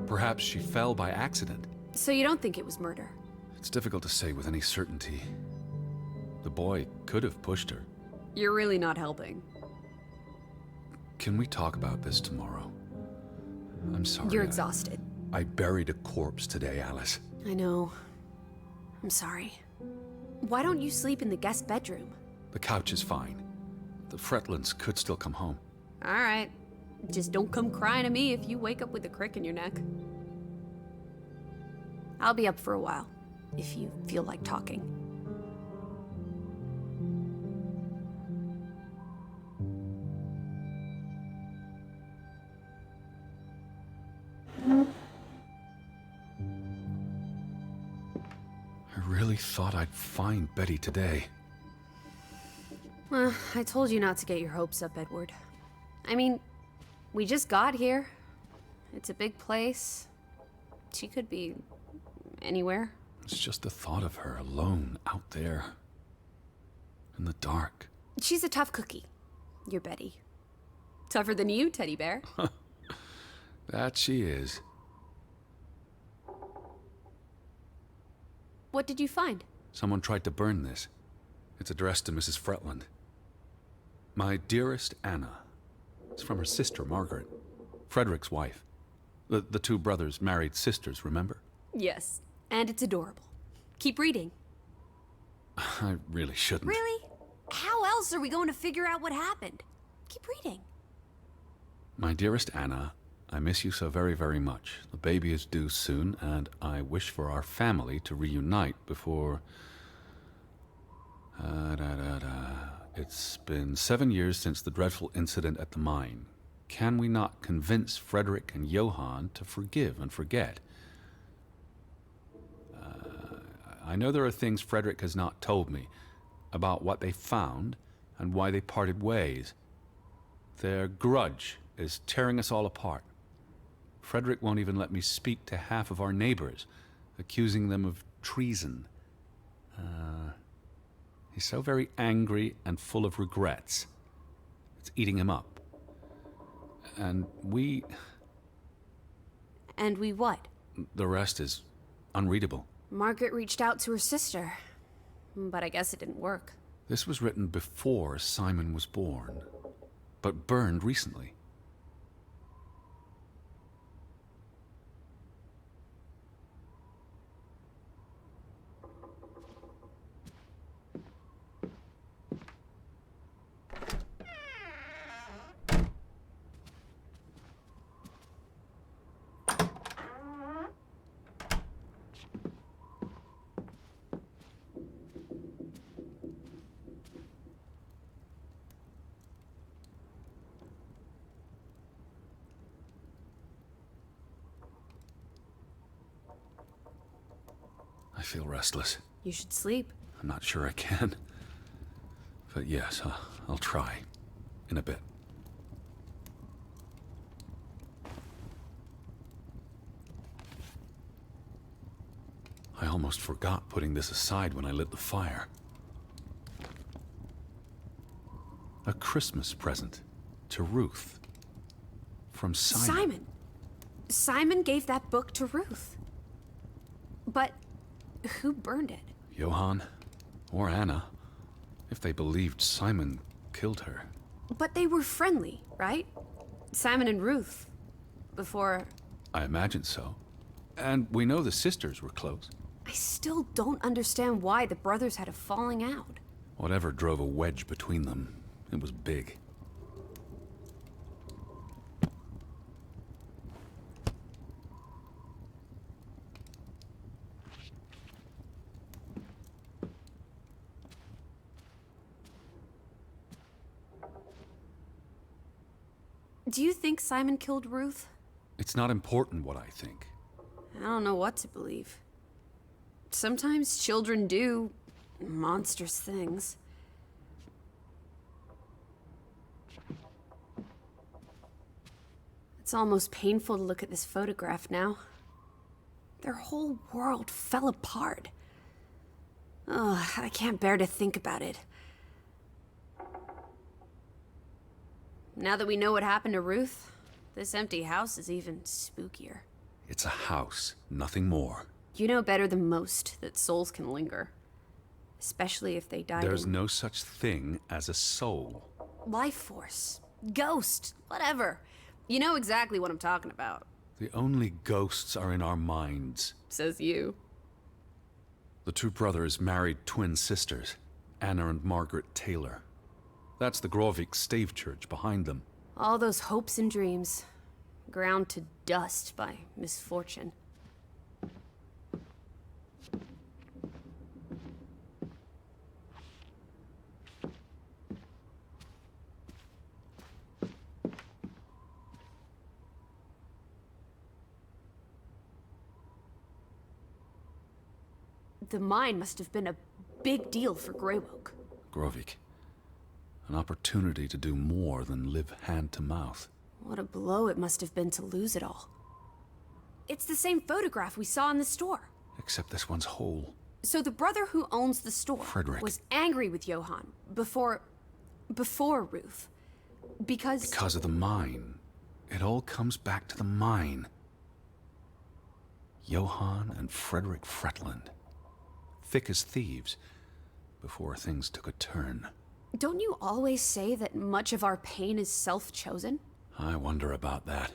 Perhaps she fell by accident. So you don't think it was murder? It's difficult to say with any certainty. The boy could have pushed her. You're really not helping. Can we talk about this tomorrow? I'm sorry. You're exhausted. I buried a corpse today, Alice. I know. I'm sorry. Why don't you sleep in the guest bedroom? The couch is fine. The Fretlands could still come home. All right. Just don't come crying to me if you wake up with a crick in your neck. I'll be up for a while, if you feel like talking. I really thought I'd find Betty today. Well, I told you not to get your hopes up, Edward. I mean, we just got here. It's a big place. She could be anywhere. It's just the thought of her alone out there. In the dark. She's a tough cookie. You're Betty. Tougher than you, teddy bear. That she is. What did you find? Someone tried to burn this. It's addressed to Mrs. Fretland. My dearest Anna. It's from her sister, Margaret. Frederick's wife. The two brothers married sisters, remember? Yes, and it's adorable. Keep reading. I really shouldn't. Really? How else are we going to figure out what happened? Keep reading. My dearest Anna, I miss you so very, very much. The baby is due soon, and I wish for our family to reunite before... It's been 7 years since the dreadful incident at the mine. Can we not convince Frederick and Johann to forgive and forget? I know there are things Frederick has not told me about what they found and why they parted ways. Their grudge is tearing us all apart. Frederick won't even let me speak to half of our neighbors, accusing them of treason. He's so very angry and full of regrets. It's eating him up. And we... And we what? The rest is unreadable. Margaret reached out to her sister, but I guess it didn't work. This was written before Simon was born, but burned recently. I feel restless. You should sleep. I'm not sure I can. But yes, I'll try. In a bit. I almost forgot putting this aside when I lit the fire. A Christmas present to Ruth. From Simon. Simon! Simon gave that book to Ruth. But who burned it? Johann. Or Anna. If they believed Simon killed her. But they were friendly, right? Simon and Ruth. Before... I imagine so. And we know the sisters were close. I still don't understand why the brothers had a falling out. Whatever drove a wedge between them, it was big. Do you think Simon killed Ruth? It's not important what I think. I don't know what to believe. Sometimes children do monstrous things. It's almost painful to look at this photograph now. Their whole world fell apart. Ugh, I can't bear to think about it. Now that we know what happened to Ruth, this empty house is even spookier. It's a house, nothing more. You know better than most that souls can linger. Especially if they died There's in... no such thing as a soul. Life force. Ghost. Whatever. You know exactly what I'm talking about. The only ghosts are in our minds. Says you. The two brothers married twin sisters, Anna and Margaret Taylor. That's the Grovik Stave Church behind them. All those hopes and dreams. Ground to dust by misfortune. The mine must have been a big deal for Greywoke. Grovik. An opportunity to do more than live hand to mouth. What a blow it must have been to lose it all. It's the same photograph we saw in the store. Except this one's whole. So the brother who owns the store Frederick. was angry with Johann before Ruth. Because of the mine. It all comes back to the mine. Johann and Frederick Fretland. Thick as thieves, before things took a turn. Don't you always say that much of our pain is self-chosen? I wonder about that.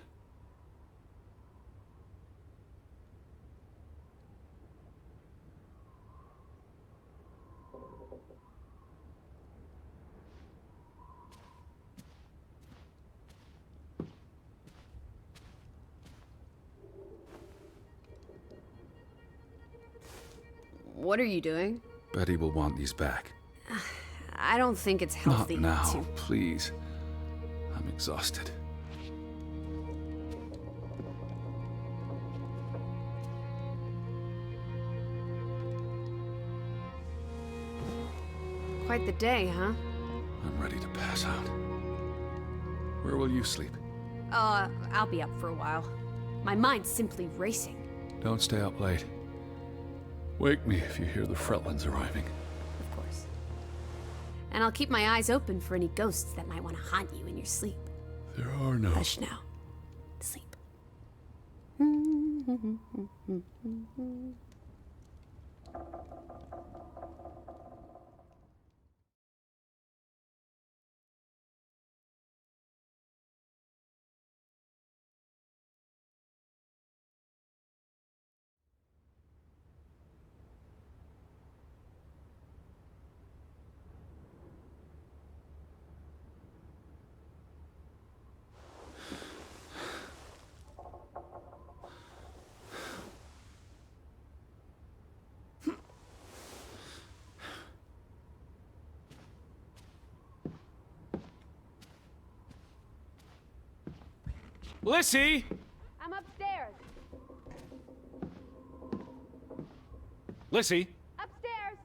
What are you doing? Betty will want these back. I don't think it's healthy Not now, to... please. I'm exhausted. Quite the day, huh? I'm ready to pass out. Where will you sleep? I'll be up for a while. My mind's simply racing. Don't stay up late. Wake me if you hear the Fretlands arriving. Of course. And I'll keep my eyes open for any ghosts that might want to haunt you in your sleep. There are no... Hush now. Sleep. Lissy! I'm upstairs. Lissy! Upstairs.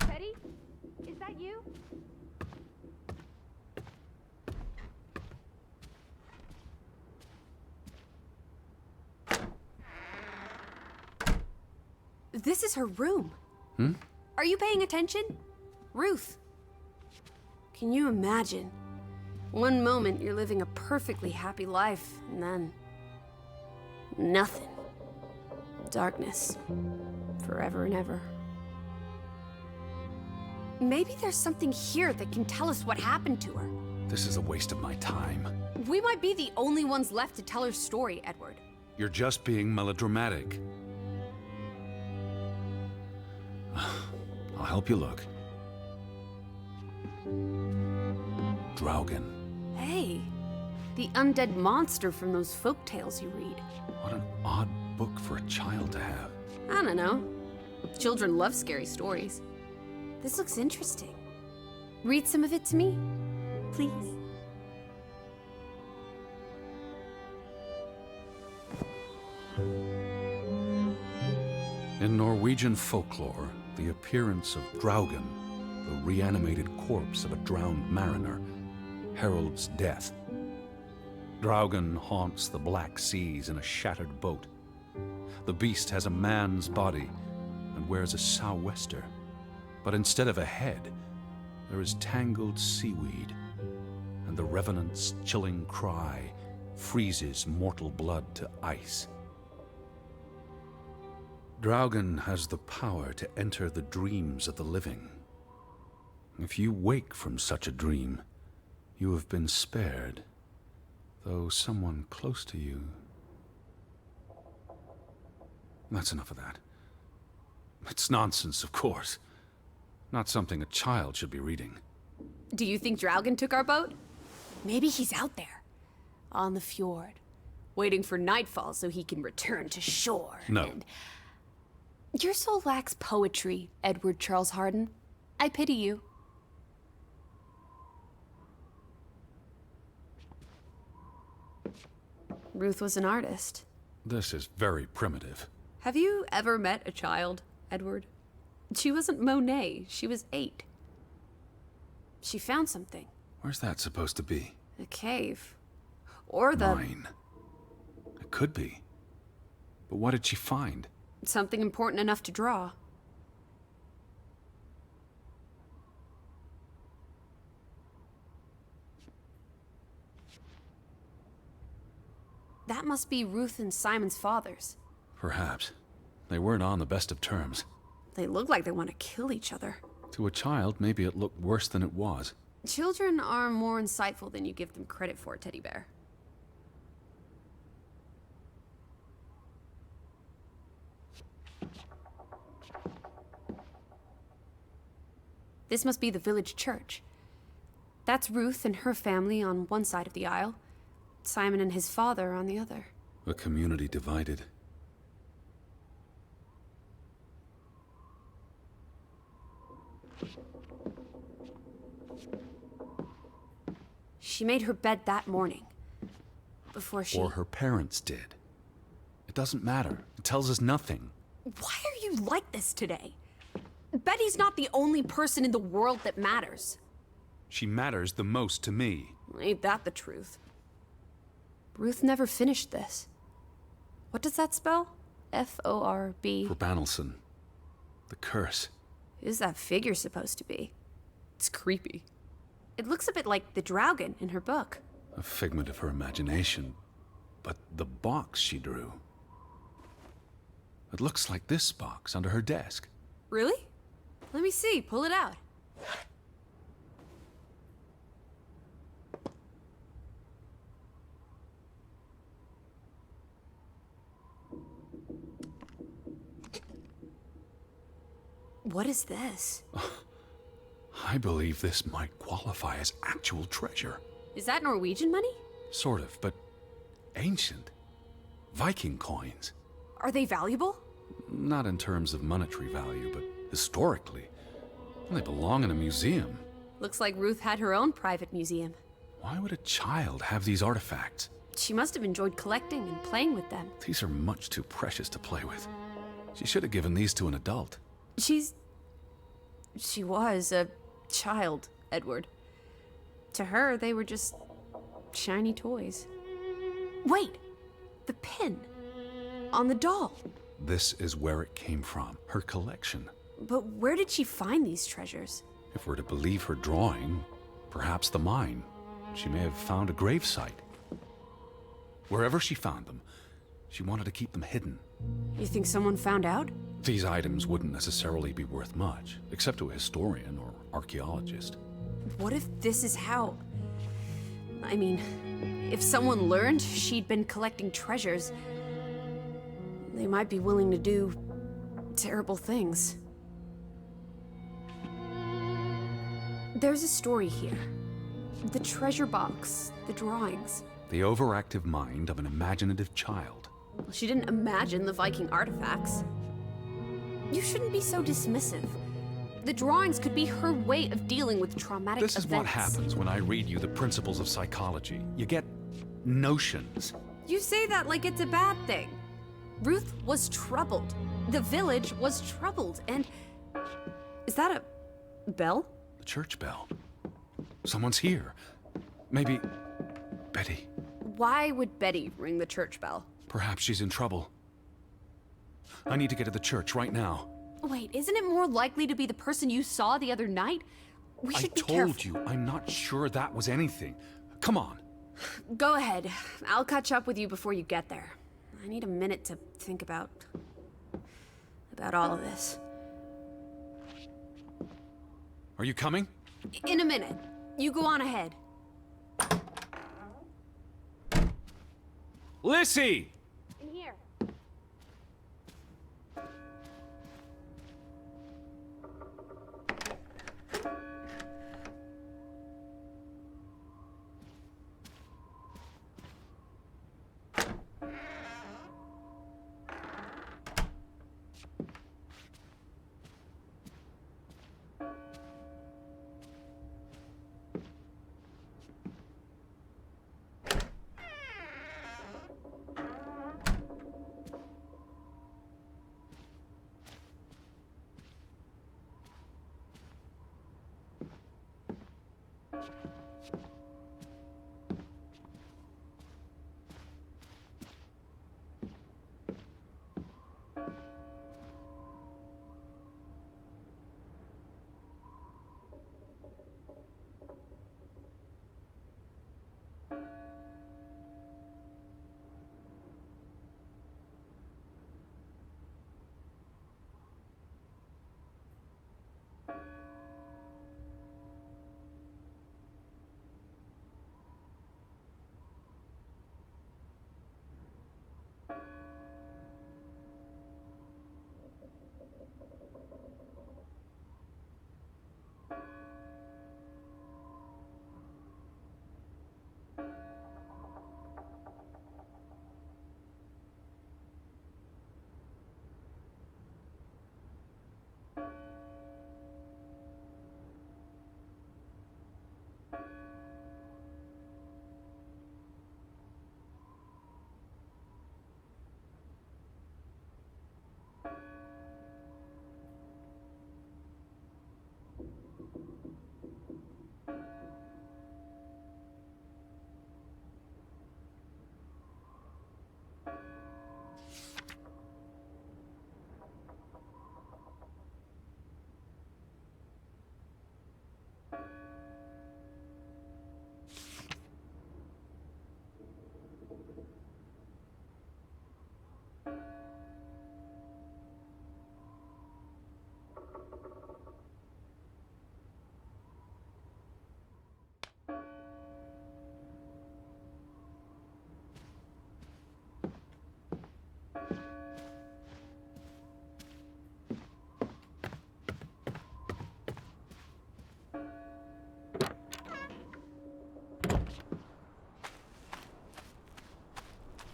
Teddy? Is that you? This is her room. Hmm? Are you paying attention? Ruth. Can you imagine? One moment you're living a perfectly happy life, and then... nothing. Darkness. Forever and ever. Maybe there's something here that can tell us what happened to her. This is a waste of my time. We might be the only ones left to tell her story, Edward. You're just being melodramatic. I'll help you look. Draugen. Hey, the undead monster from those folk tales you read. What an odd book for a child to have. I don't know. Children love scary stories. This looks interesting. Read some of it to me, please. In Norwegian folklore, the appearance of Draugen, the reanimated corpse of a drowned mariner, heralds death. Draugen haunts the Black Seas in a shattered boat. The beast has a man's body and wears a sou'wester, but instead of a head, there is tangled seaweed, and the revenant's chilling cry freezes mortal blood to ice. Draugen has the power to enter the dreams of the living. If you wake from such a dream, you have been spared, though someone close to you... That's enough of that. It's nonsense, of course. Not something a child should be reading. Do you think Draugen took our boat? Maybe he's out there, on the fjord, waiting for nightfall so he can return to shore. No. And... Your soul lacks poetry, Edward Charles Harden. I pity you. Ruth was an artist. This is very primitive. Have you ever met a child, Edward? She wasn't Monet, she was 8. She found something. Where's that supposed to be? A cave. Or the... Mine. It could be. But what did she find? something important enough to draw. That must be Ruth and Simon's fathers. Perhaps. They weren't on the best of terms. They look like they want to kill each other. To a child, maybe it looked worse than it was. Children are more insightful than you give them credit for, Teddy Bear. This must be the village church. That's Ruth and her family on one side of the aisle, Simon and his father on the other. A community divided. She made her bed that morning. Before she... Or her parents did. It doesn't matter. It tells us nothing. Why are you like this today? Betty's not the only person in the world that matters. She matters the most to me. Ain't that the truth? Ruth never finished this. What does that spell? F-O-R-B. For Banelson. The curse. Who's that figure supposed to be? It's creepy. It looks a bit like the Draugen in her book. A figment of her imagination. But the box she drew... It looks like this box under her desk. Really? Let me see. Pull it out. What is this? I believe this might qualify as actual treasure. Is that Norwegian money? Sort of, but ancient. Viking coins. Are they valuable? Not in terms of monetary value, but historically. They belong in a museum. Looks like Ruth had her own private museum. Why would a child have these artifacts? She must have enjoyed collecting and playing with them. These are much too precious to play with. She should have given these to an adult. She was a child, Edward. To her, they were just shiny toys. Wait! The pin! On the doll! This is where it came from, her collection. But where did she find these treasures? If we're to believe her drawing, perhaps the mine. She may have found a gravesite. Wherever she found them, she wanted to keep them hidden. You think someone found out? These items wouldn't necessarily be worth much, except to a historian or archaeologist. What if this is how... I mean, if someone learned she'd been collecting treasures, they might be willing to do terrible things. There's a story here. The treasure box, the drawings. The overactive mind of an imaginative child. Well, she didn't imagine the Viking artifacts. You shouldn't be so dismissive. The drawings could be her way of dealing with traumatic events. This is what happens when I read you the principles of psychology. You get notions. You say that like it's a bad thing. Ruth was troubled. The village was troubled, and... Is that a bell? The church bell. Someone's here. Maybe... Betty. Why would Betty ring the church bell? Perhaps she's in trouble. I need to get to the church right now. Wait, isn't it more likely to be the person you saw the other night? We should be careful. I told you, I'm not sure that was anything. Come on. Go ahead. I'll catch up with you before you get there. I need a minute to think about all of this. Are you coming? In a minute. You go on ahead. Lissy! In here.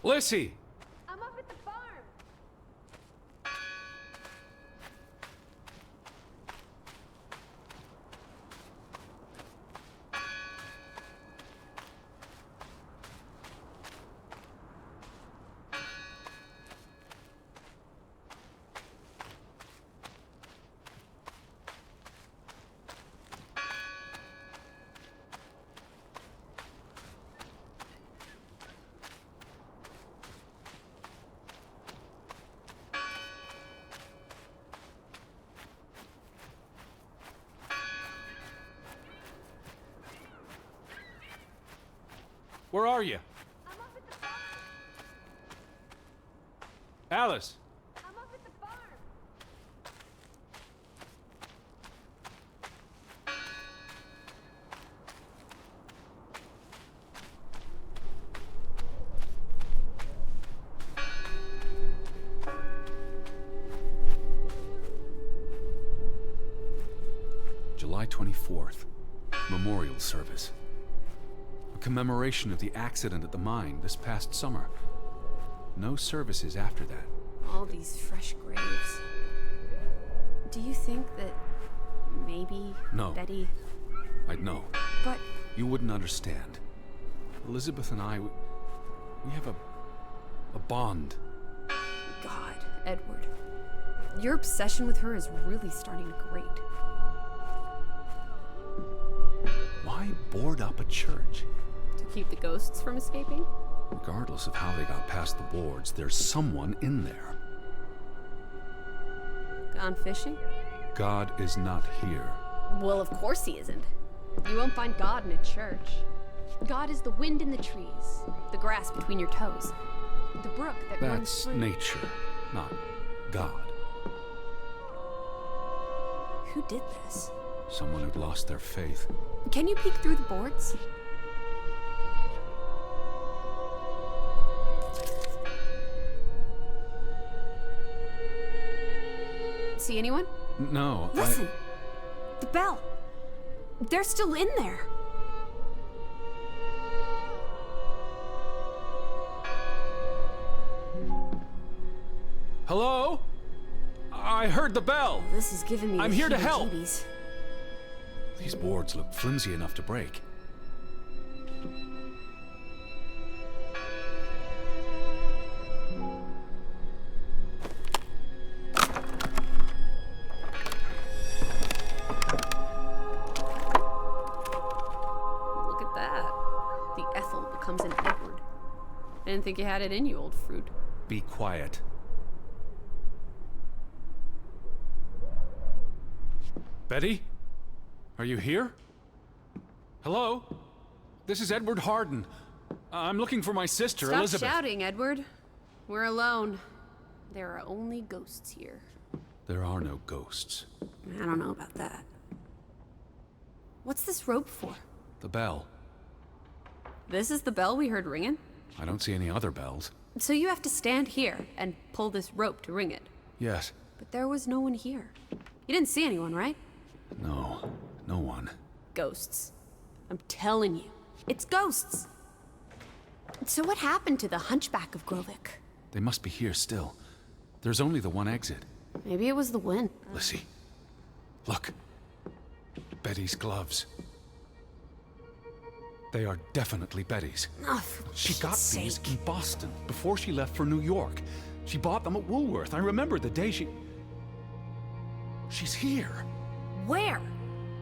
Lissy! I'm up at the farm. Where are you? I'm up at the farm. Alice! I'm up at the farm. July 24th. Memorial service. A commemoration of the accident at the mine this past summer. No services after that. All these fresh graves. Do you think that maybe No. Betty... I'd know. But You wouldn't understand. Elizabeth and I, we have a bond. God, Edward. Your obsession with her is really starting to grate. Why board up a church? To keep the ghosts from escaping? Regardless of how they got past the boards, there's someone in there. Gone fishing? God is not here. Well, of course he isn't. You won't find God in a church. God is the wind in the trees, the grass between your toes, the brook that runs That's through... nature, not God. Who did this? Someone who'd lost their faith. Can you peek through the boards? See anyone? No, Listen! The bell! They're still in there! Hello? I heard the bell! This is giving me I'm the here to help. heebie-jeebies. These boards look flimsy enough to break. Ethel becomes an Edward. I didn't think you had it in you, old fruit. Be quiet. Betty? Are you here? Hello? This is Edward Harden. I'm looking for my sister, Stop Elizabeth. shouting, Edward. We're alone. There are only ghosts here. There are no ghosts. I don't know about that. What's this rope for? The bell. This is the bell we heard ringing? I don't see any other bells. So you have to stand here and pull this rope to ring it. Yes. But there was no one here. You didn't see anyone, right? No. No one. Ghosts. I'm telling you. It's ghosts! So what happened to the hunchback of Grovik? They must be here still. There's only the one exit. Maybe it was the wind. Lissy. Look. Betty's gloves. They are definitely Betty's. Oh, for She got Pete's these sake. in Boston before she left for New York. She bought them at Woolworth. I remember the day she... She's here. Where?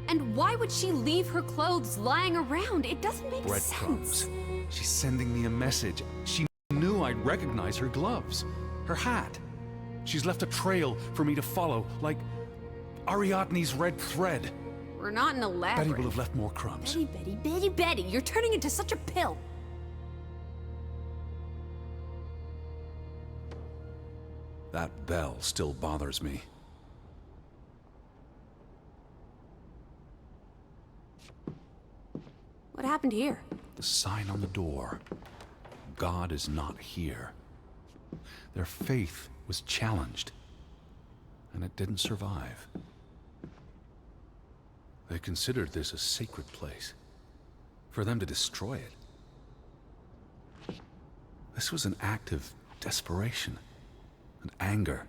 And why would she leave her clothes lying around? It doesn't make Breadcrumbs. sense. She's sending me a message. She knew I'd recognize her gloves. Her hat. She's left a trail for me to follow, like Ariadne's red thread. We're not in a labyrinth. Betty will have left more crumbs. Betty, you're turning into such a pill. That bell still bothers me. What happened here? The sign on the door. God is not here. Their faith was challenged, and it didn't survive. They considered this a sacred place. For them to destroy it. This was an act of desperation and anger.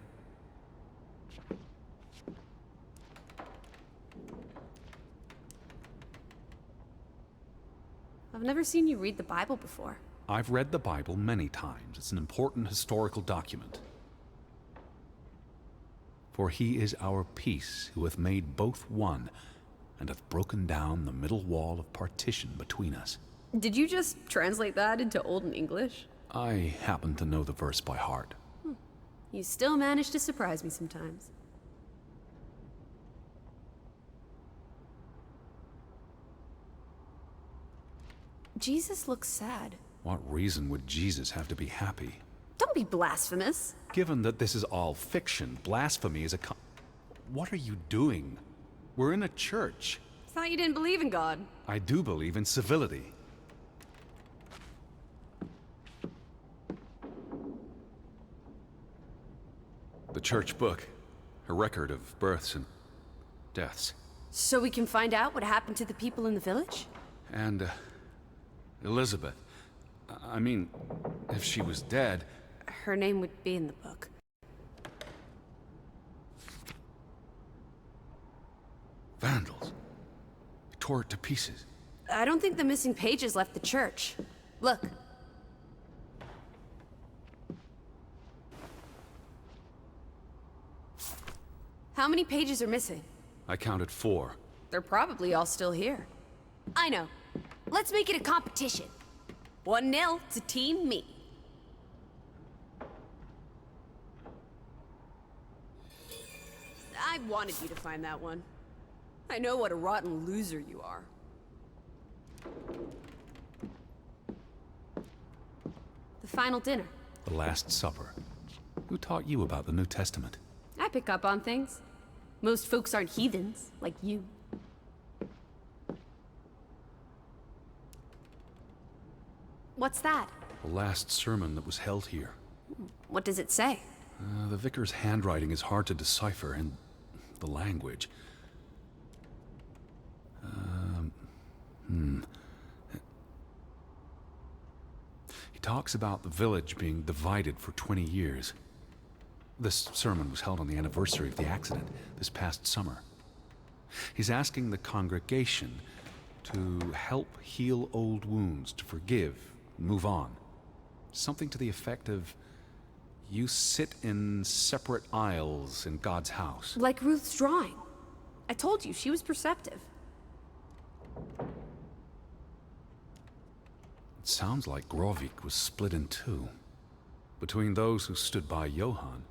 I've never seen you read the Bible before. I've read the Bible many times. It's an important historical document. For he is our peace, who hath made both one, and hath broken down the middle wall of partition between us. Did you just translate that into Olden English? I happen to know the verse by heart. You still manage to surprise me sometimes. Jesus looks sad. What reason would Jesus have to be happy? Don't be blasphemous. Given that this is all fiction, blasphemy is a What are you doing? We're in a church. Thought you didn't believe in God. I do believe in civility. The church book, a record of births and deaths. So we can find out what happened to the people in the village? And, Elizabeth. I mean, if she was dead... Her name would be in the book. Vandals. Tore it to pieces. I don't think the missing pages left the church. Look. How many pages are missing? I counted 4. They're probably all still here. I know. Let's make it a competition. 1-0 to Team Me. I wanted you to find that one. I know what a rotten loser you are. The final dinner. The Last Supper. Who taught you about the New Testament? I pick up on things. Most folks aren't heathens, like you. What's that? The last sermon that was held here. What does it say? The vicar's handwriting is hard to decipher, and the language. He talks about the village being divided for 20 years. This sermon was held on the anniversary of the accident this past summer. He's asking the congregation to help heal old wounds, to forgive, move on. Something to the effect of, you sit in separate aisles in God's house. Like Ruth's drawing. I told you, she was perceptive. It sounds like Grovik was split in two, between those who stood by Johann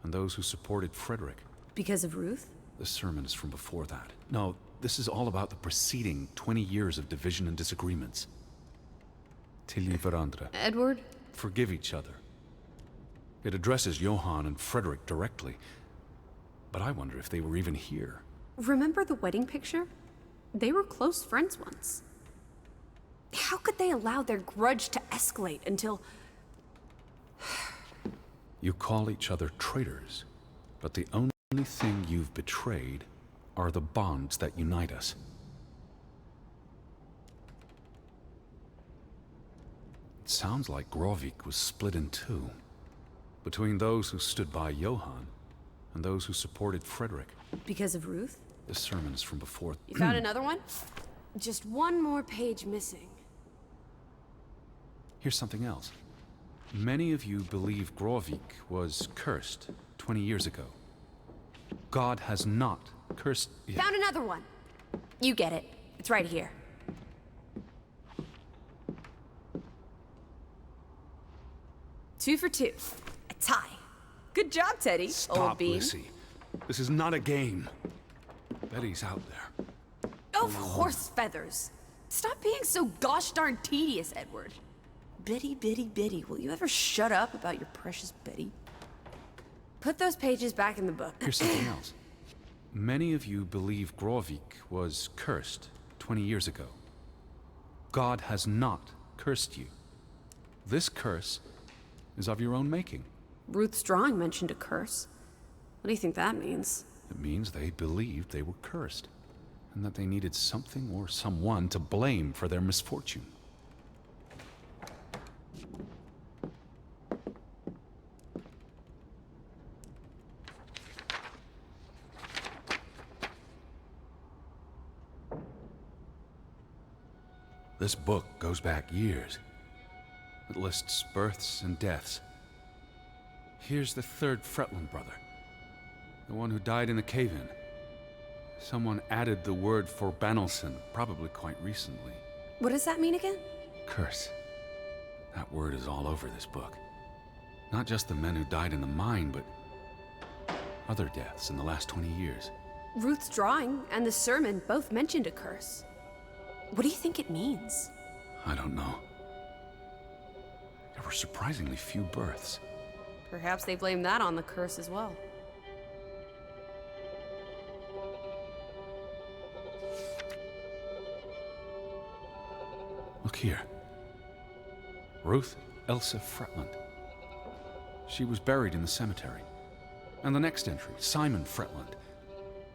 and those who supported Frederick. Because of Ruth? The sermon is from before that. No, this is all about the preceding 20 years of division and disagreements. Tilly varandra. Edward? Forgive each other. It addresses Johann and Frederick directly, but I wonder if they were even here. Remember the wedding picture? They were close friends once. How could they allow their grudge to escalate until... You call each other traitors, but the only thing you've betrayed are the bonds that unite us. It sounds like Grovik was split in two, between those who stood by Johann and those who supported Frederick. Because of Ruth? The sermon is from before... You found another one? Just one more page missing. Here's something else. Many of you believe Grovik was cursed 20 years ago. God has not cursed... Found another one. You get it. It's right here. Two for two. A tie. Good job, Teddy. Old Stop, bean. Lissy. This is not a game. Betty's out there. Oh, horse feathers. Stop being so gosh darn tedious, Edward. Bitty, bitty, bitty. Will you ever shut up about your precious Betty? Put those pages back in the book. Here's something else. Many of you believe Grovik was cursed 20 years ago. God has not cursed you. This curse is of your own making. Ruth's drawing mentioned a curse. What do you think that means? It means they believed they were cursed, and that they needed something or someone to blame for their misfortune. This book goes back years. It lists births and deaths. Here's the third Fretland brother, the one who died in the cave-in. Someone added the word for Banelson, probably quite recently. What does that mean again? Curse. That word is all over this book. Not just the men who died in the mine, but other deaths in the last 20 years. Ruth's drawing and the sermon both mentioned a curse. What do you think it means? I don't know. There were surprisingly few births. Perhaps they blame that on the curse as well. Look here. Ruth Elsa Fretland. She was buried in the cemetery. And the next entry, Simon Fretland.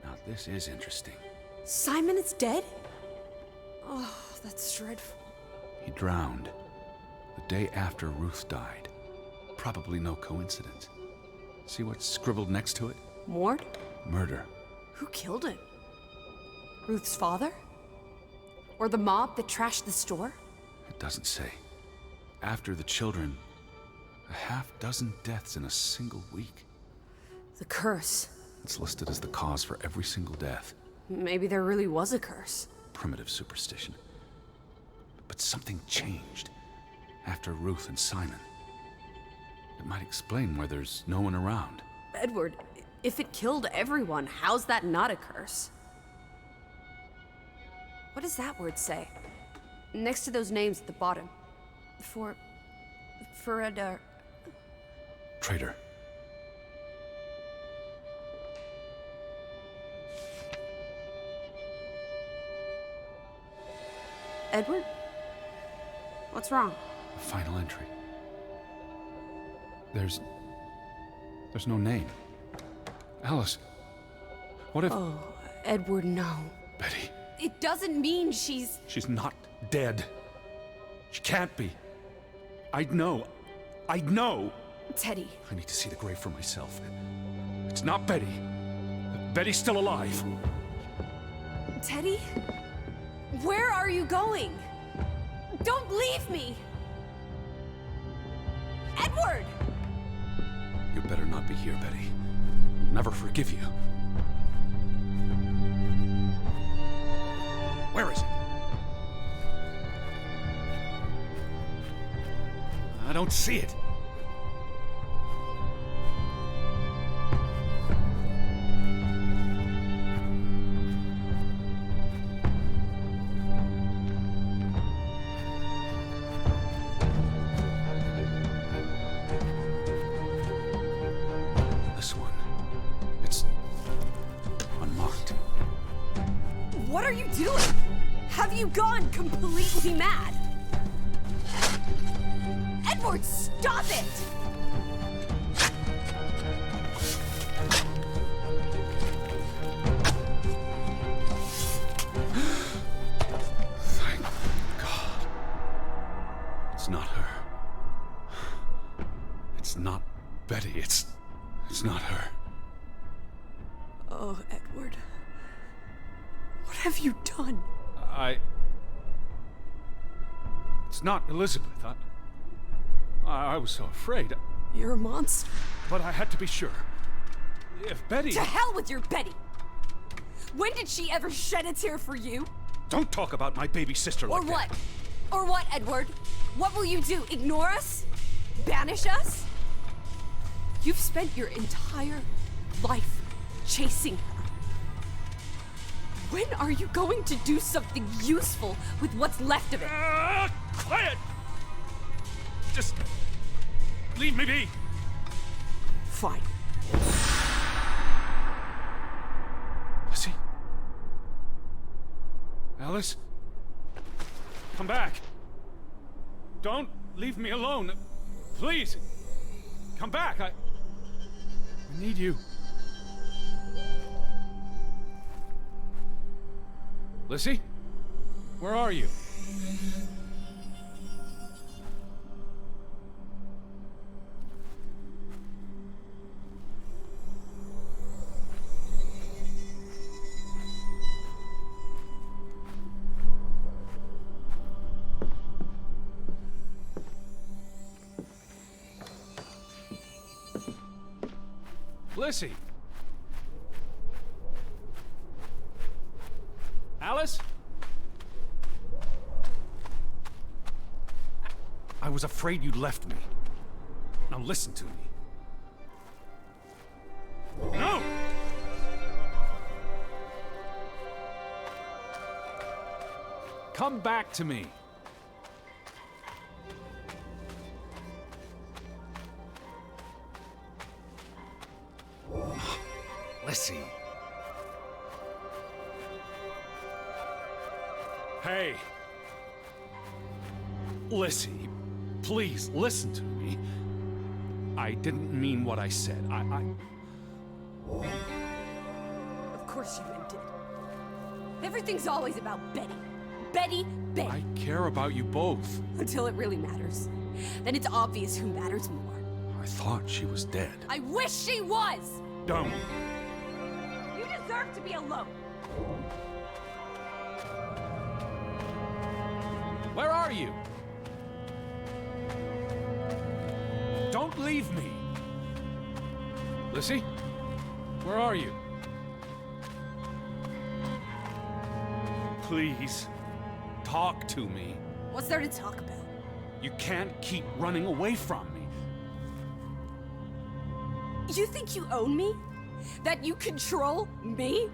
Now this is interesting. Simon is dead? Oh, that's dreadful. He drowned the day after Ruth died. Probably no coincidence. See what's scribbled next to it? Mord? Murder. Who killed him? Ruth's father? Or the mob that trashed the store? It doesn't say. After the children, a half-dozen deaths in a single week. The curse. It's listed as the cause for every single death. Maybe there really was a curse. Primitive superstition. But something changed after Ruth and Simon. It might explain why there's no one around. Edward, if it killed everyone, how's that not a curse? What does that word say? Next to those names at the bottom. For Traitor. Edward? What's wrong? The final entry. There's no name. Alice, what if... Oh, Edward, no. Betty, It doesn't mean she's... she's not dead. She can't be. I'd know. Teddy. I need to see the grave for myself. It's not Betty. Betty's still alive. Teddy? Where are you going? Don't leave me! Edward! You better not be here, Betty. I'll never forgive you. Where is it? I don't see it. This one. It's unmarked. What are you doing? Have you gone completely mad? Edward, stop it! Thank God. It's not her. It's not Betty. It's not her. Oh, Edward. What have you done? It's not Elizabeth. I was so afraid. You're a monster. But I had to be sure. If Betty... To hell with your Betty! When did she ever shed a tear for you? Don't talk about my baby sister like Or that. what? Or what, Edward? What will you do? Ignore us? Banish us? You've spent your entire life chasing her. When are you going to do something useful with what's left of it? Quiet! Just leave me be. Fine. Lizzie? Alice? Come back. Don't leave me alone. Please. Come back. I need you. Lizzie? Where are you? Lizzie! Alice? I was afraid you'd left me. Now listen to me. No! Come back to me. Lizzie. Hey. Lizzie, please listen to me. I didn't mean what I said. Of course you did. Everything's always about Betty. Betty, Betty. I care about you both. Until it really matters. Then it's obvious who matters more. I thought she was dead. I wish she was! Don't. You deserve to be alone. Where are you? Don't leave me. Lizzie, where are you? Please, talk to me. What's there to talk about? You can't keep running away from me. You think you own me? That you control me?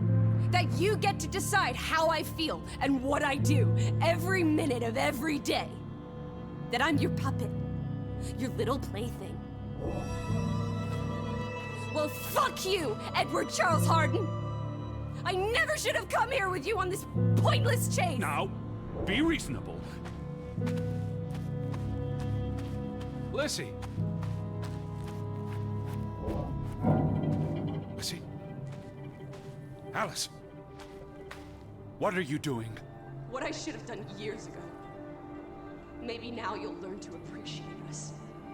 That you get to decide how I feel and what I do every minute of every day? That I'm your puppet, your little plaything? Well, fuck you, Edward Charles Harden! I never should have come here with you on this pointless chase! Now, be reasonable. Lizzie. Lizzie. Alice. What are you doing? What I should have done years ago. Maybe now you'll learn to appreciate us.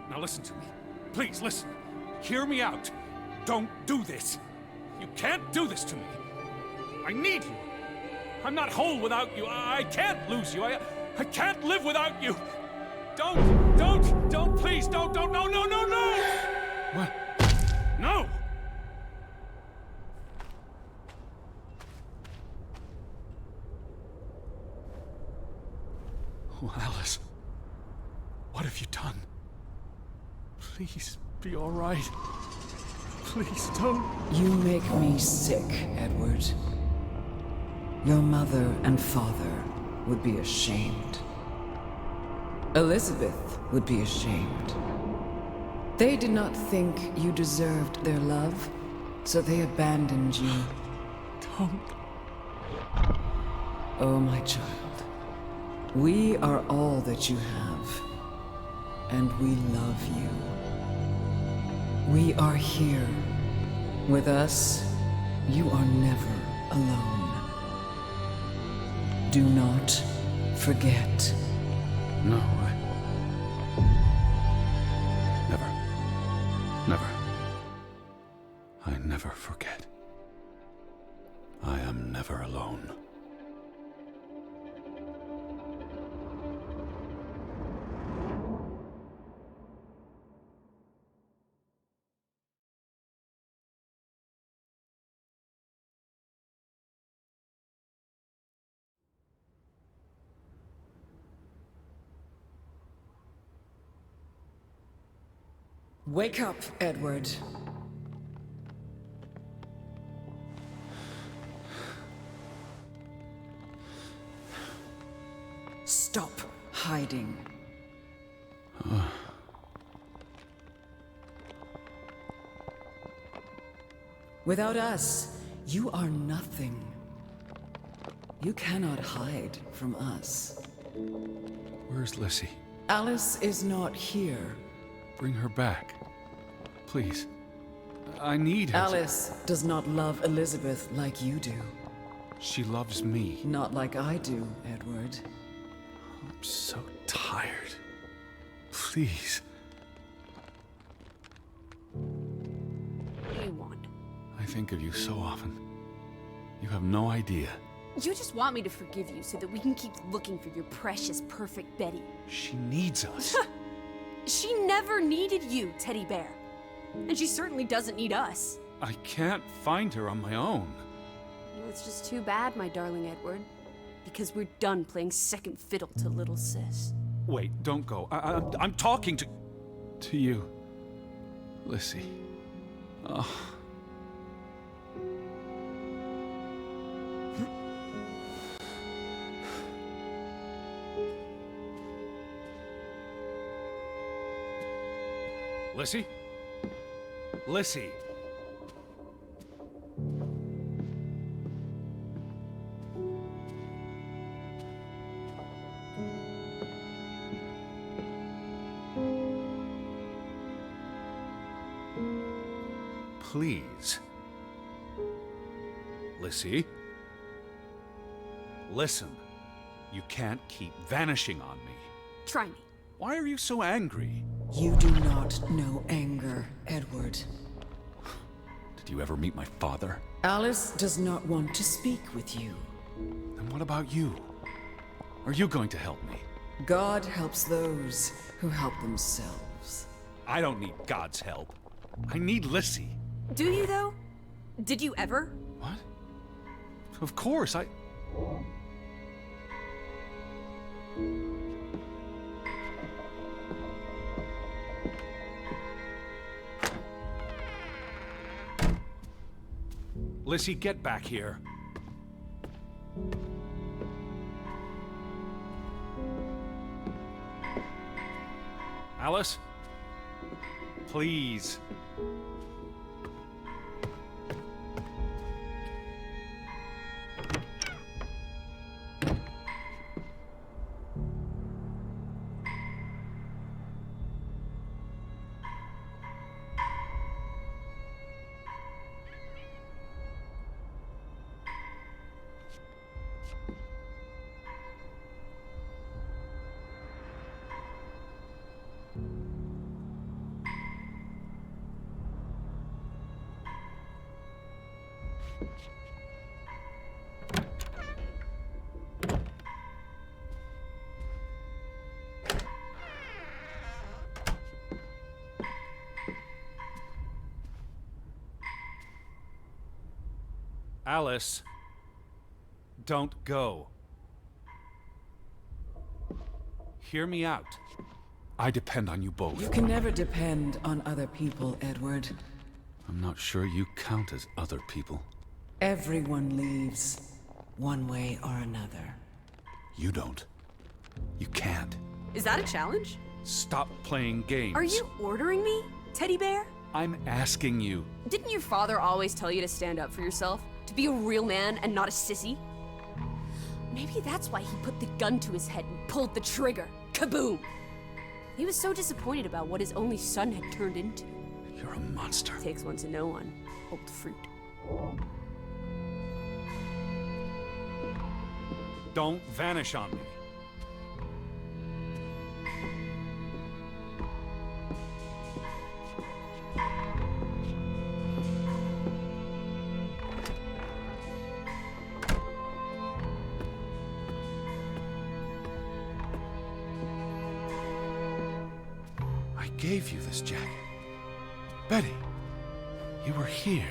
Now listen to me. Please, listen. Hear me out. Don't do this. You can't do this to me. I need you. I'm not whole without you. I can't lose you. I can't live without you. Don't, please, don't, no. What? No! Oh, Alice. What have you done? Please, be all right. Please don't. You make me sick, Edward. Your mother and father would be ashamed. Elizabeth would be ashamed. They did not think you deserved their love, so they abandoned you. Don't. Oh, my child. We are all that you have, and we love you. We are here. With us, you are never alone. Do not forget. No, Never. Never. I never forget. I am never alone. Wake up, Edward. Stop hiding. Without us, you are nothing. You cannot hide from us. Where's Lissy? Alice is not here. Bring her back. Please. I need her. Alice does not love Elizabeth like you do. She loves me. Not like I do, Edward. I'm so tired. Please. What do you want? I think of you so often. You have no idea. You just want me to forgive you so that we can keep looking for your precious, perfect Betty. She needs us. She never needed you, Teddy Bear. And she certainly doesn't need us. I can't find her on my own. Well, it's just too bad, my darling Edward. Because we're done playing second fiddle to little sis. Wait, don't go. I'm talking to you, Lissy. Oh. Lissy? Lissy! Please. Lissy? Listen. You can't keep vanishing on me. Try me. Why are you so angry? You do not know anger, Edward. Did you ever meet my father? Alice does not want to speak with you. Then what about you? Are you going to help me? God helps those who help themselves. I don't need God's help. I need Lissy. Do you, though? Did you ever? What? Of course, Lissy, get back here. Alice? Please. Alice, don't go. Hear me out. I depend on you both. You can never depend on other people, Edward. I'm not sure you count as other people. Everyone leaves, one way or another. You don't. You can't. Is that a challenge? Stop playing games. Are you ordering me, teddy bear? I'm asking you. Didn't your father always tell you to stand up for yourself? To be a real man and not a sissy? Maybe that's why he put the gun to his head and pulled the trigger. Kaboom! He was so disappointed about what his only son had turned into. You're a monster. Takes one to know one. Old fruit. Don't vanish on me. I gave you this jacket. Betty, you were here.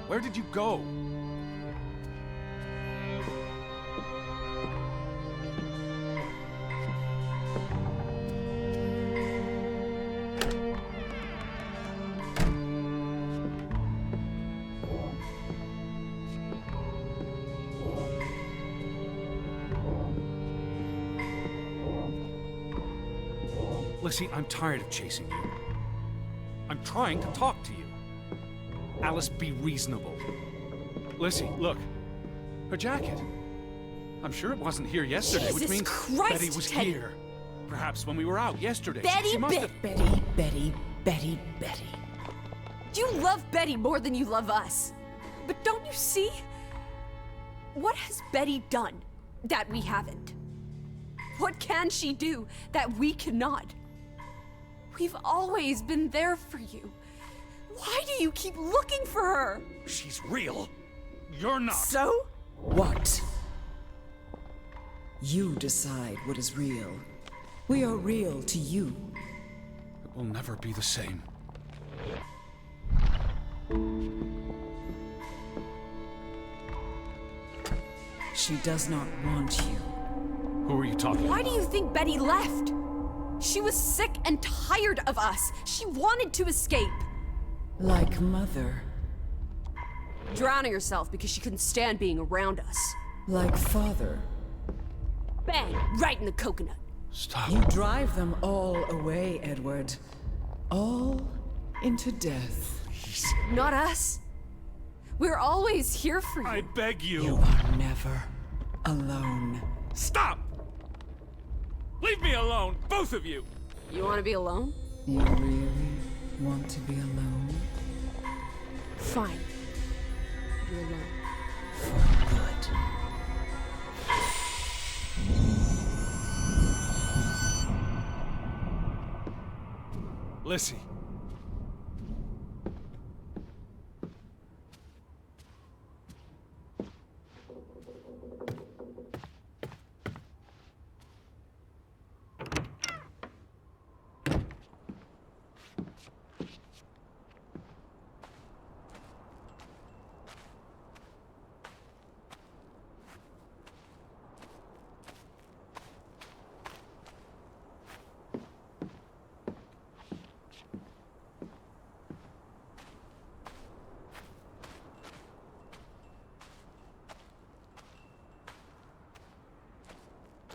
Where did you go? Lissy, I'm tired of chasing you. I'm trying to talk to you. Alice, be reasonable. Lissy, look. Her jacket. I'm sure it wasn't here yesterday, which Jesus means Christ, Betty was Teddy. here. Perhaps when we were out yesterday. Betty, She must have... Betty. You love Betty more than you love us. But don't you see? What has Betty done that we haven't? What can she do that we cannot? We've always been there for you. Why do you keep looking for her? She's real. You're not. So? What? You decide what is real. We are real to you. It will never be the same. She does not want you. Who are you talking Why about? do you think Betty left? She was sick and tired of us. She wanted to escape. Like Mother. Drowning herself because she couldn't stand being around us. Like Father. Bang! Right in the coconut. Stop. You drive them all away, Edward. All into death. Not us. We're always here for you. I beg you. You are never alone. Stop! Leave me alone, both of you! You want to be alone? You really want to be alone? Fine. You're alone. For good. Lissy.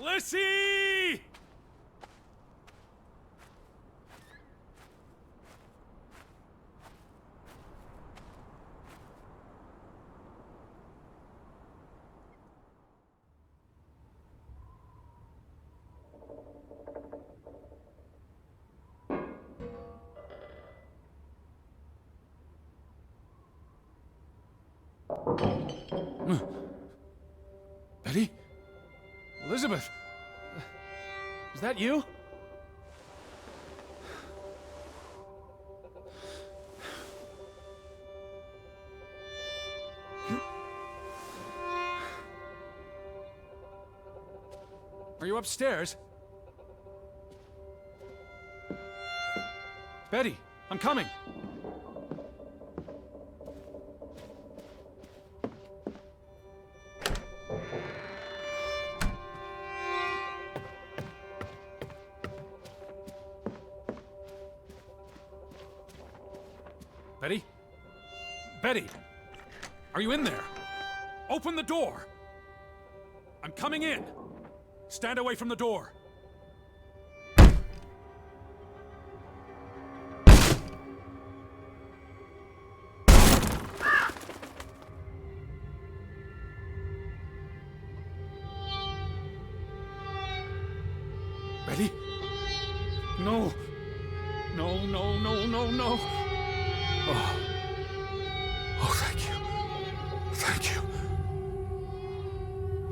Lissy! Betty? Elizabeth? Is that you? Are you upstairs? Betty, I'm coming. Betty? Betty! Are you in there? Open the door! I'm coming in! Stand away from the door! Betty? No! No, no, no, no, no! Oh. Oh, thank you. Thank you.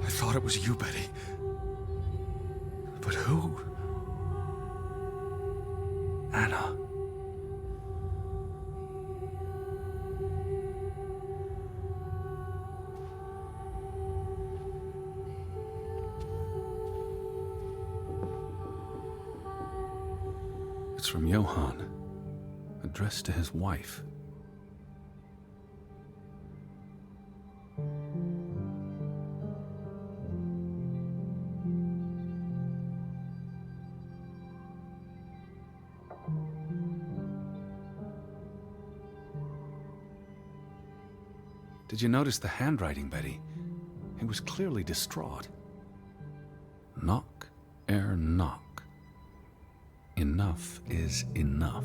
I thought it was you, Betty. But who? Anna. It's from Johan, addressed to his wife. Did you notice the handwriting, Betty? He was clearly distraught. Knock ere knock. Enough is enough.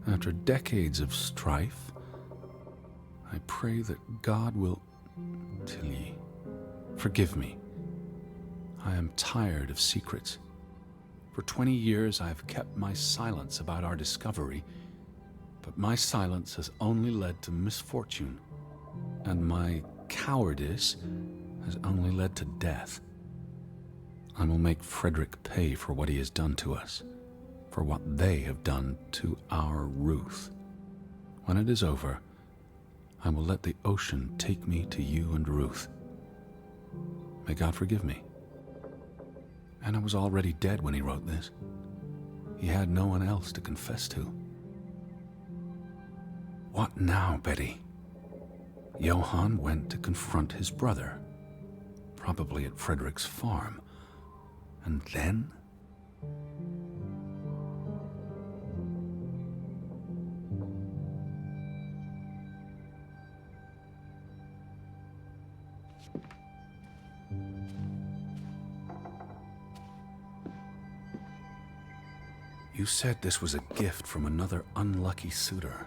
After decades of strife, I pray that God will... Tilly, forgive me. I am tired of secrets. For 20 years I've kept my silence about our discovery, but my silence has only led to misfortune, and my cowardice has only led to death. I will make Frederick pay for what he has done to us, for what they have done to our Ruth. When it is over, I will let the ocean take me to you and Ruth. May God forgive me. Anna was already dead when he wrote this. He had no one else to confess to. What now, Betty? Johan went to confront his brother, probably at Frederick's farm. And then? You said this was a gift from another unlucky suitor.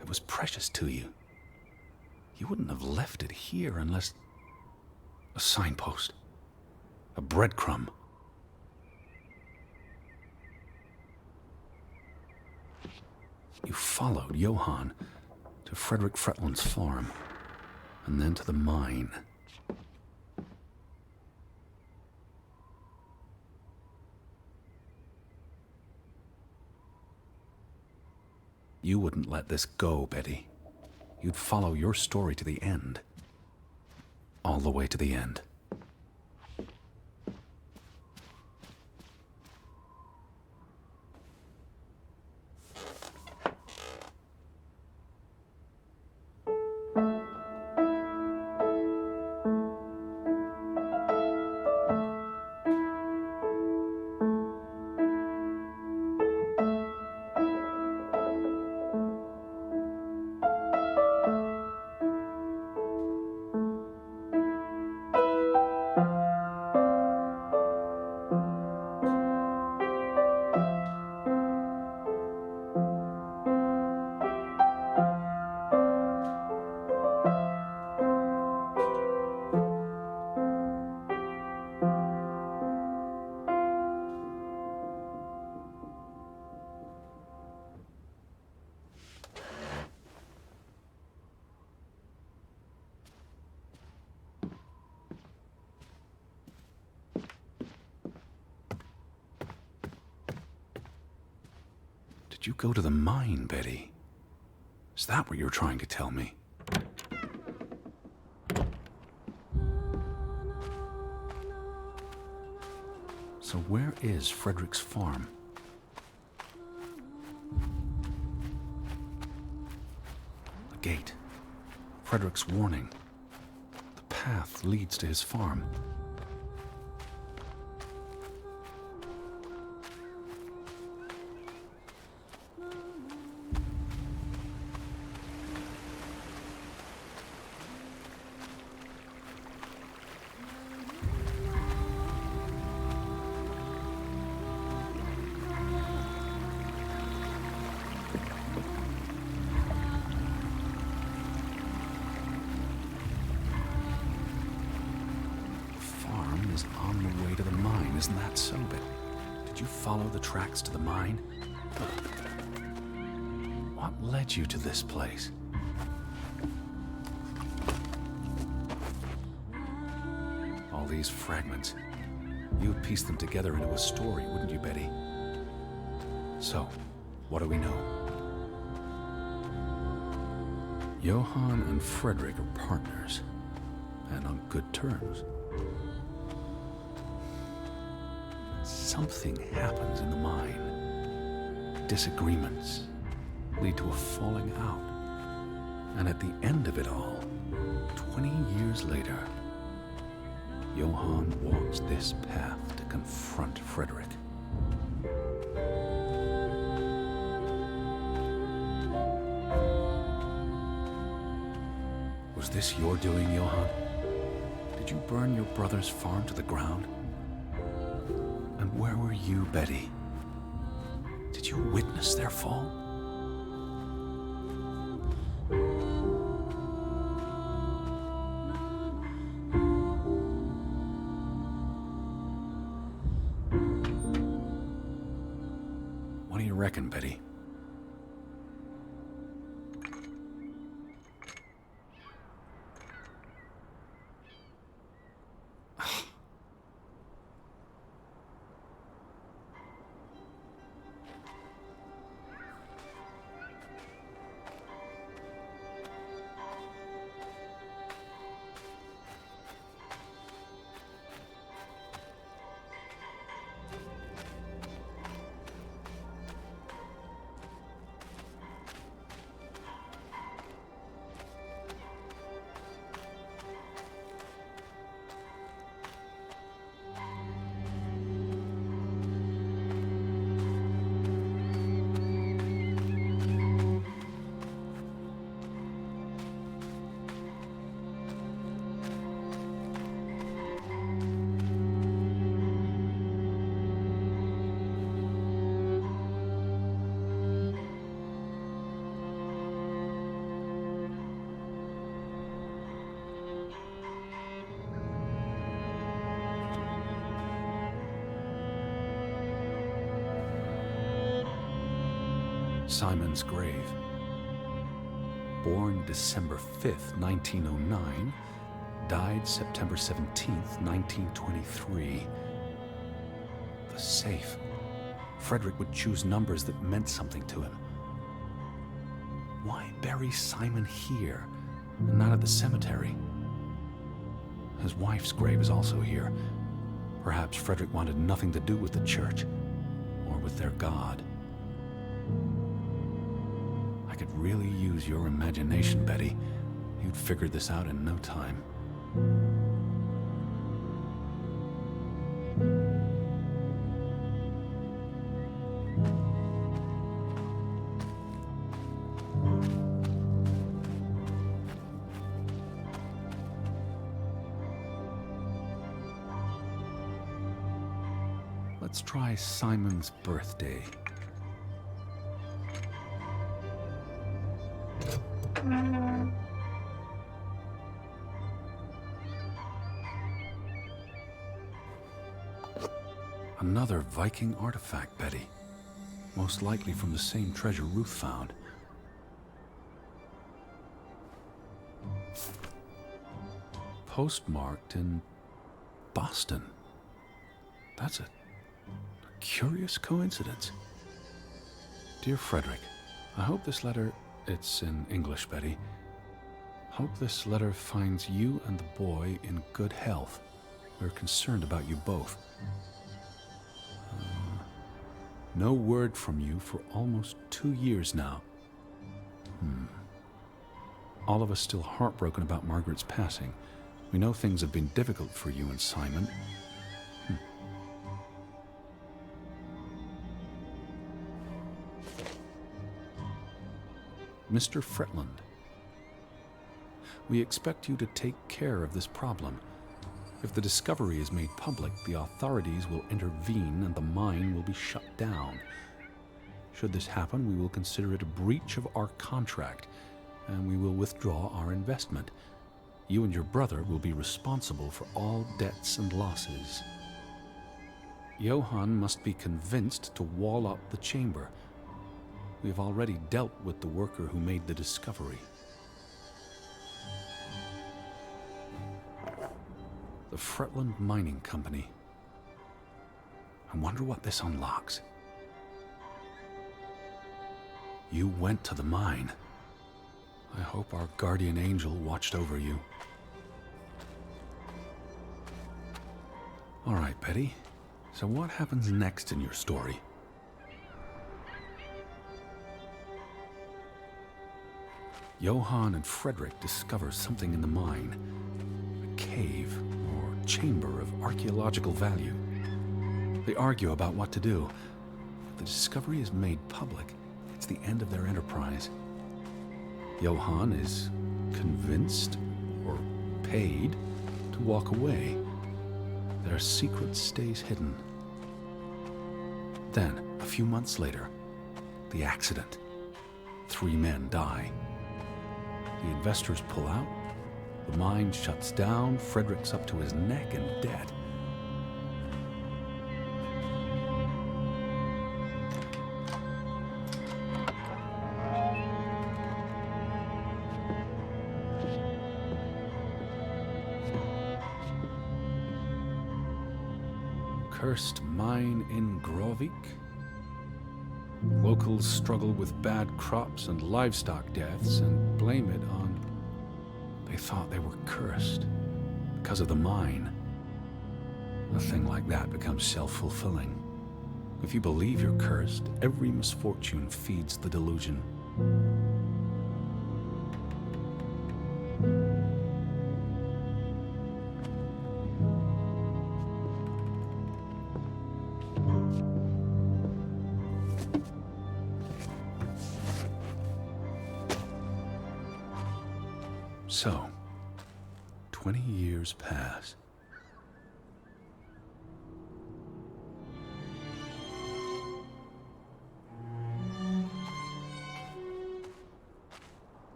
It was precious to you. You wouldn't have left it here unless... a signpost. A breadcrumb. You followed Johan to Frederick Fretland's farm, and then to the mine. You wouldn't let this go, Betty. You'd follow your story to the end. All the way to the end. Did you go to the mine, Betty? Is that what you're trying to tell me? So where is Frederick's farm? The gate. Frederick's warning. The path leads to his farm. Is on the way to the mine, isn't that so? But did you follow the tracks to the mine? What led you to this place? All these fragments. You'd piece them together into a story, wouldn't you, Betty? So, what do we know? Johann and Frederick are partners, and on good terms. Something happens in the mine. Disagreements lead to a falling out. And at the end of it all, 20 years later, Johann walks this path to confront Frederick. Was this your doing, Johann? Did you burn your brother's farm to the ground? And where were you, Betty? Did you witness their fall? What do you reckon, Betty? Simon's grave. Born December 5th, 1909, died September 17th, 1923. The safe. Frederick would choose numbers that meant something to him. Why bury Simon here and not at the cemetery? His wife's grave is also here. Perhaps Frederick wanted nothing to do with the church or with their God. I could really use your imagination, Betty. You'd figured this out in no time. Let's try Simon's birthday. Another Viking artifact, Betty. Most likely from the same treasure Ruth found. Postmarked in Boston. That's a curious coincidence. Dear Frederick, I hope this letter, it's in English, Betty. Hope this letter finds you and the boy in good health. We're concerned about you both. No word from you for almost 2 years now. All of us still heartbroken about Margaret's passing, We know things have been difficult for you and Simon. Mr. Fretland, we expect you to take care of this problem. If the discovery is made public, the authorities will intervene and the mine will be shut down. Should this happen, we will consider it a breach of our contract, and we will withdraw our investment. You and your brother will be responsible for all debts and losses. Johann must be convinced to wall up the chamber. We have already dealt with the worker who made the discovery. The Fretland Mining Company. I wonder what this unlocks. You went to the mine. I hope our guardian angel watched over you. All right, Betty. So what happens next in your story? Johann and Frederick discover something in the mine. A cave or chamber of archaeological value. They argue about what to do. If the discovery is made public, it's the end of their enterprise. Johann is convinced or paid to walk away. Their secret stays hidden. Then, a few months later, the accident. 3 men die. The investors pull out. The mine shuts down. Frederick's up to his neck in debt. Cursed mine in Grovik. Locals struggle with bad crops and livestock deaths and blame it on... They thought they were cursed because of the mine. A thing like that becomes self-fulfilling. If you believe you're cursed, every misfortune feeds the delusion. So, 20 years pass.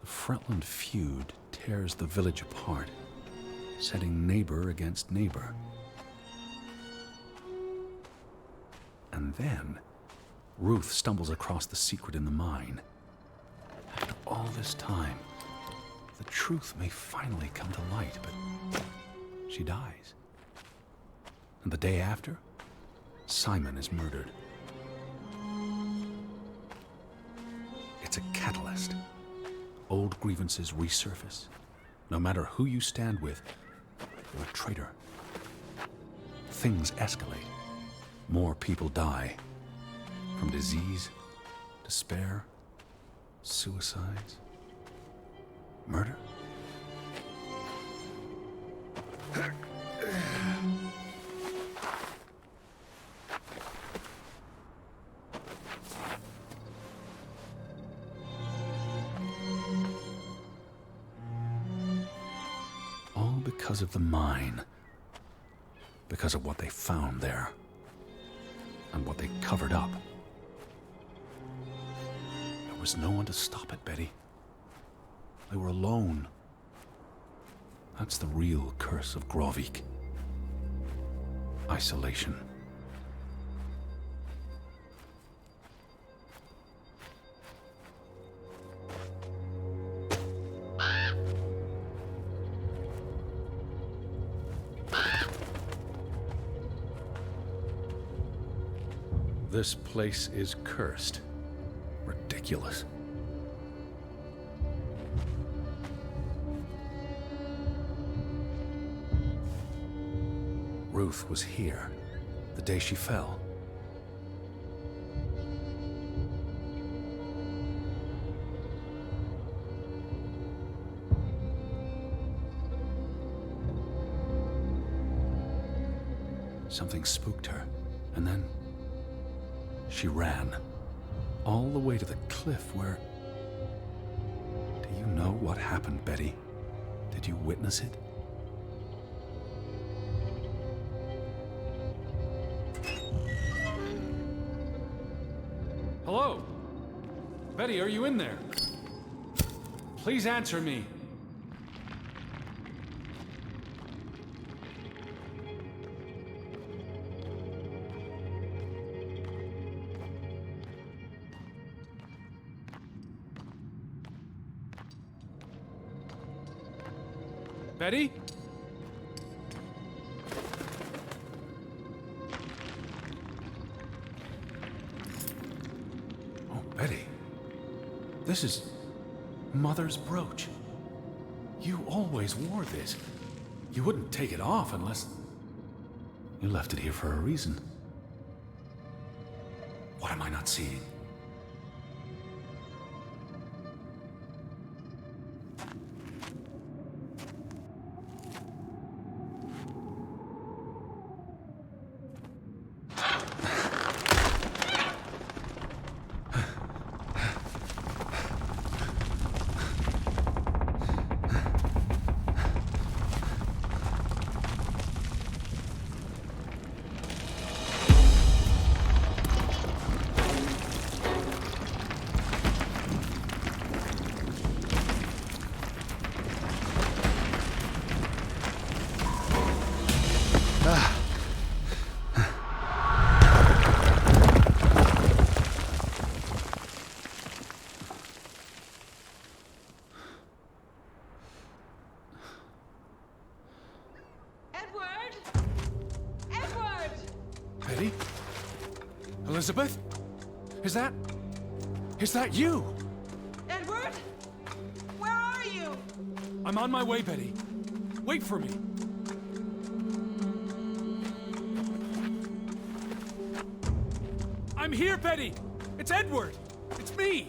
The Fretland feud tears the village apart, setting neighbor against neighbor. And then, Ruth stumbles across the secret in the mine. After all this time, the truth may finally come to light, but she dies. And the day after, Simon is murdered. It's a catalyst. Old grievances resurface. No matter who you stand with, you're a traitor. Things escalate. More people die. From disease, despair, suicides, murder. All because of the mine. Because of what they found there. And what they covered up. There was no one to stop it, Betty. They were alone. That's the real curse of Grovik. Isolation. This place is cursed. Ridiculous. Ruth was here, the day she fell. Something spooked her, and then she ran. All the way to the cliff where... Do you know what happened, Betty? Did you witness it? Hello? Betty, are you in there? Please answer me. Betty? Oh, Betty. This is Mother's brooch. You always wore this. You wouldn't take it off unless... You left it here for a reason. What am I not seeing? Betty? Elizabeth? Is that you? Edward? Where are you? I'm on my way, Betty. Wait for me. I'm here, Betty! It's Edward! It's me!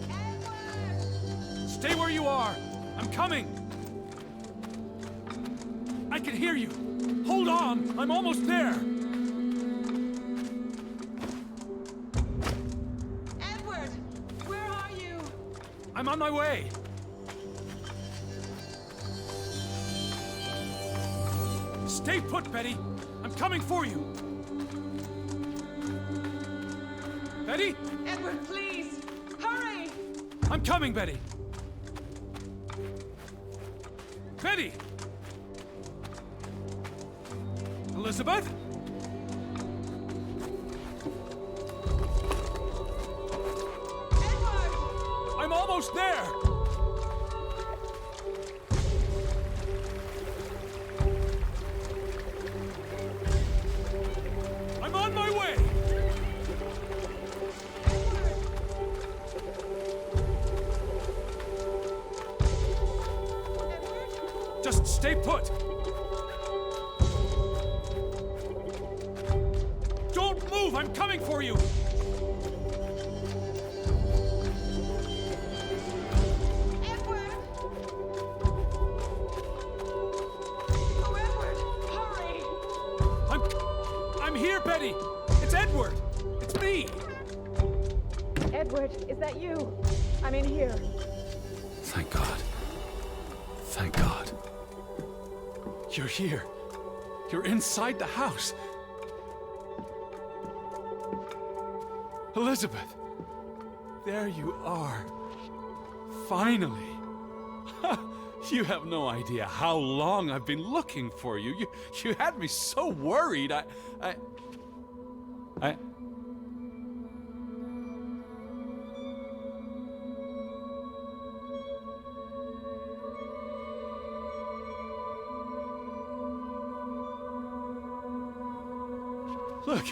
Edward! Stay where you are! I'm coming! I can hear you! Hold on! I'm almost there! Edward! Where are you? I'm on my way! Stay put, Betty! I'm coming for you! Betty? Edward, please! Hurry! I'm coming, Betty! Betty! Elizabeth? Edward! I'm almost there! I'm on my way! Edward? Just stay put! Don't move! I'm coming for you! Edward! Oh, Edward! Hurry! I'm here, Betty! It's Edward! It's me! Edward, is that you? I'm in here. Thank God. Thank God. You're here. You're inside the house. Elizabeth, there you are. Finally. You have no idea how long I've been looking for you. You had me so worried. I... Look.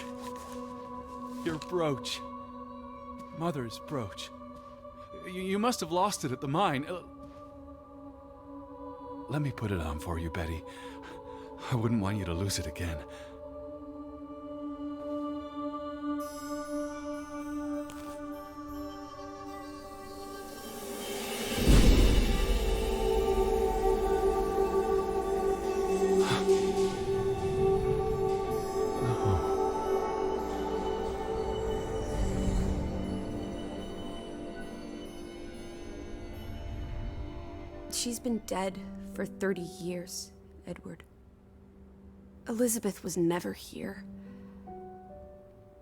Your brooch. Mother's brooch. You must have lost it at the mine. Let me put it on for you, Betty. I wouldn't want you to lose it again. She's been dead for 30 years, Edward. Elizabeth was never here.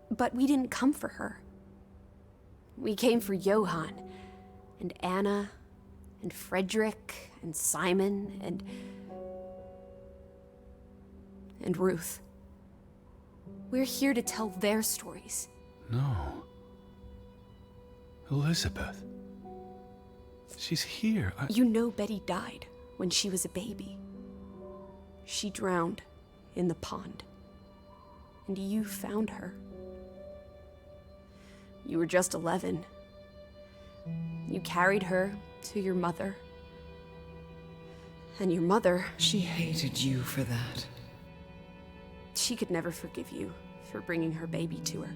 But we didn't come for her. We came for Johann, and Anna, and Frederick, and Simon, and Ruth. We're here to tell their stories. No. Elizabeth. She's here. You know Betty died when she was a baby. She drowned in the pond. And you found her. You were just 11. You carried her to your mother. And your mother... She hated you for that. She could never forgive you for bringing her baby to her.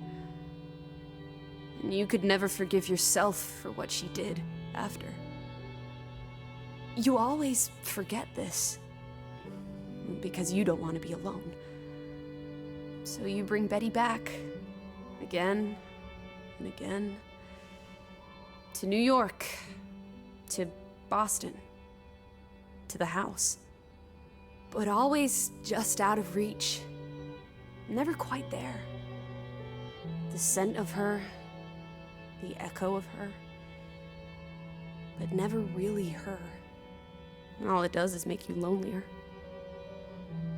And you could never forgive yourself for what she did after. You always forget this. Because you don't want to be alone. So you bring Betty back. Again and again. To New York. To Boston. To the house. But always just out of reach. Never quite there. The scent of her. The echo of her. But never really her. All it does is make you lonelier.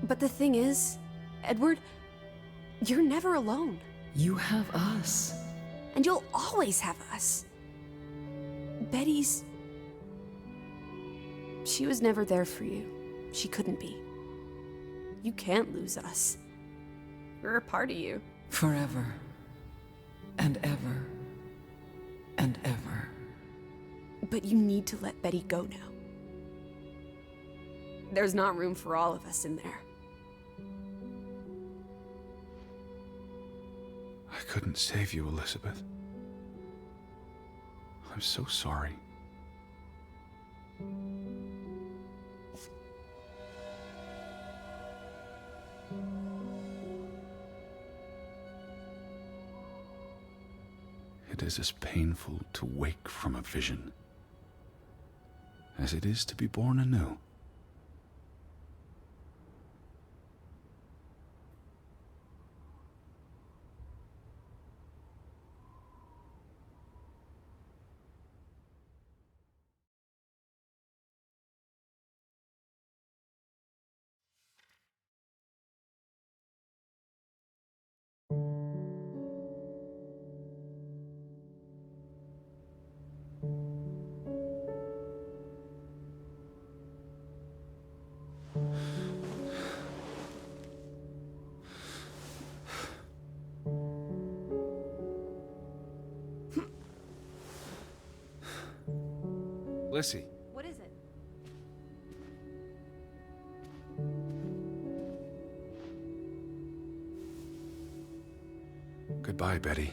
But the thing is, Edward, you're never alone. You have us. And you'll always have us. Betty's... She was never there for you. She couldn't be. You can't lose us. We're a part of you. Forever. And ever. And ever. But you need to let Betty go now. There's not room for all of us in there. I couldn't save you, Elizabeth. I'm so sorry. It is as painful to wake from a vision as it is to be born anew. Lissy, What is it? Goodbye, Betty.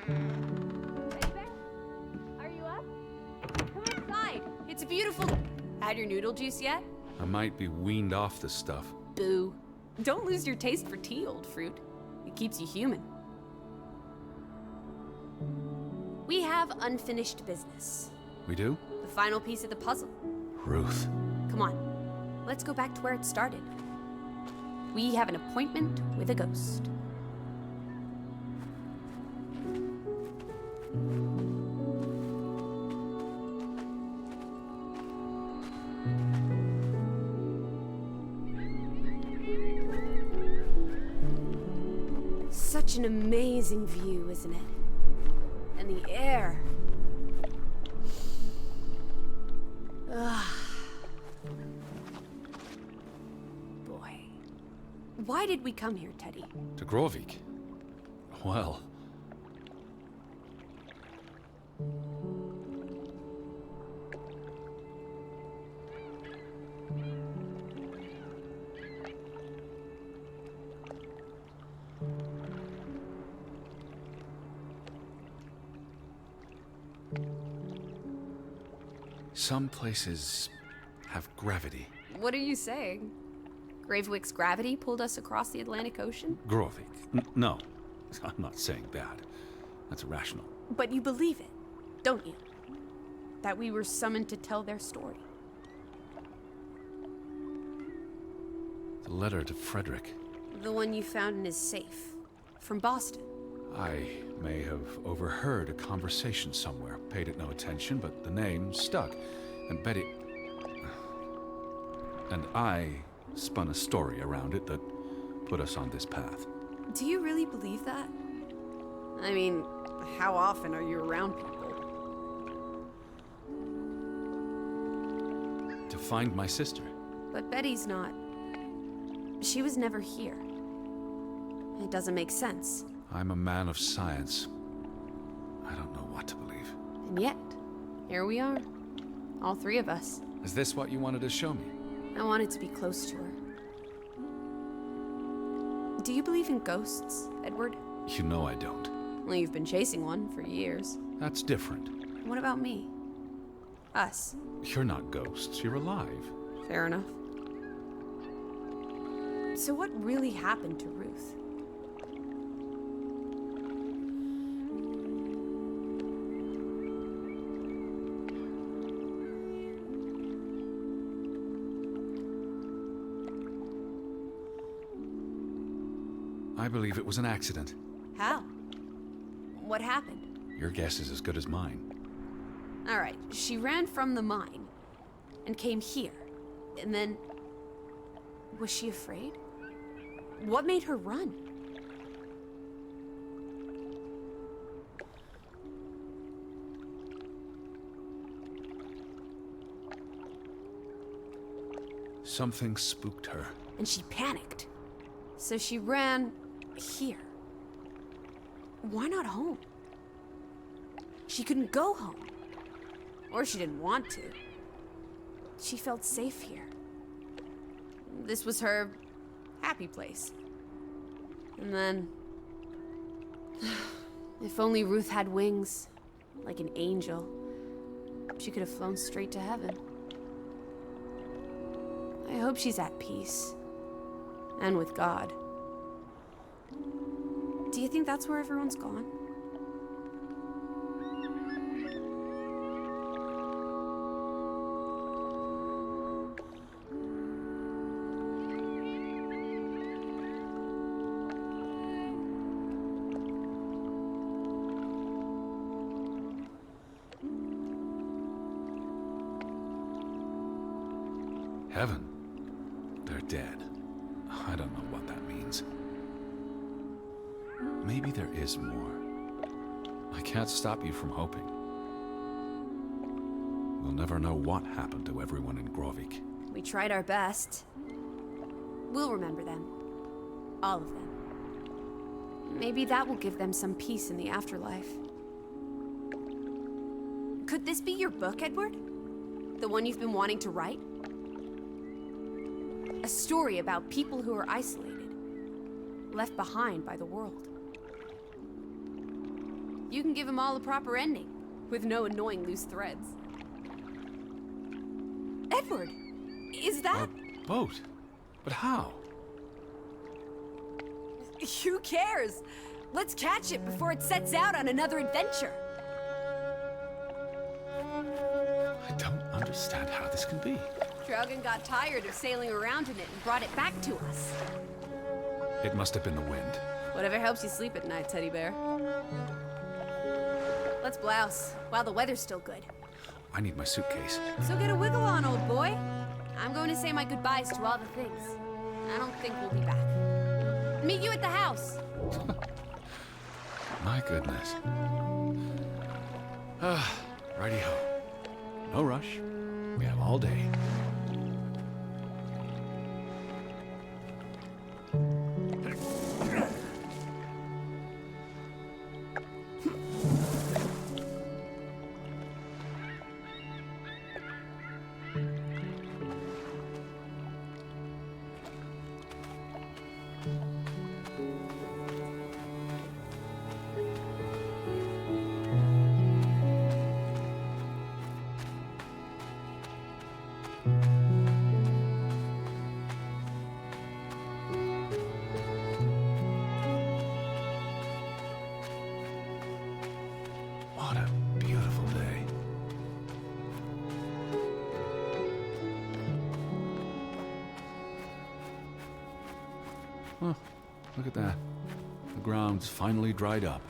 Teddy bear? Are you up? Come outside. It's beautiful. Had your noodle juice yet? I might be weaned off this stuff. Boo. Don't lose your taste for tea, old fruit. It keeps you human. We have unfinished business. We do? The final piece of the puzzle. Ruth. Come on. Let's go back to where it started. We have an appointment with a ghost. Such an amazing view, isn't it? And the air. Ugh. Boy. Why did we come here, Teddy? To Grovik? Well, Some places have gravity. What are you saying? Gravewick's gravity pulled us across the Atlantic Ocean? Grovik. No, I'm not saying that. That's irrational. But you believe it, don't you? That we were summoned to tell their story. The letter to Frederick. The one you found in his safe. From Boston. I may have overheard a conversation somewhere, paid it no attention, but the name stuck. And Betty... And I spun a story around it that put us on this path. Do you really believe that? I mean, how often are you around people? To find my sister. But Betty's not. She was never here. It doesn't make sense. I'm a man of science. I don't know what to believe. And yet, here we are. All three of us. Is this what you wanted to show me? I wanted to be close to her. Do you believe in ghosts, Edward? You know I don't. Well, you've been chasing one for years. That's different. What about me? Us. You're not ghosts, you're alive. Fair enough. So what really happened to Ruth? I believe it was an accident. How? What happened? Your guess is as good as mine. All right, she ran from the mine and came here. And then... Was she afraid? What made her run? Something spooked her. And she panicked. So she ran here. Why not home? She couldn't go home. Or she didn't want to. She felt safe here. This was her happy place. And then... If only Ruth had wings, like an angel, she could have flown straight to heaven. I hope she's at peace. And with God. Do you think that's where everyone's gone? Heaven? They're dead. I don't know what that means. Maybe there is more. I can't stop you from hoping. We'll never know what happened to everyone in Grovik. We tried our best. We'll remember them. All of them. Maybe that will give them some peace in the afterlife. Could this be your book, Edward? The one you've been wanting to write? A story about people who are isolated, left behind by the world. You can give them all a proper ending, with no annoying loose threads. Edward, is that... A boat? But how? Who cares? Let's catch it before it sets out on another adventure. I don't understand how this can be. Draugen got tired of sailing around in it and brought it back to us. It must have been the wind. Whatever helps you sleep at night, teddy bear. Let's blouse, while the weather's still good. I need my suitcase. So get a wiggle on, old boy. I'm going to say my goodbyes to all the things. I don't think we'll be back. Meet you at the house. My goodness. Righty-ho. No rush. We have all day. Oh, look at that. The ground's finally dried up.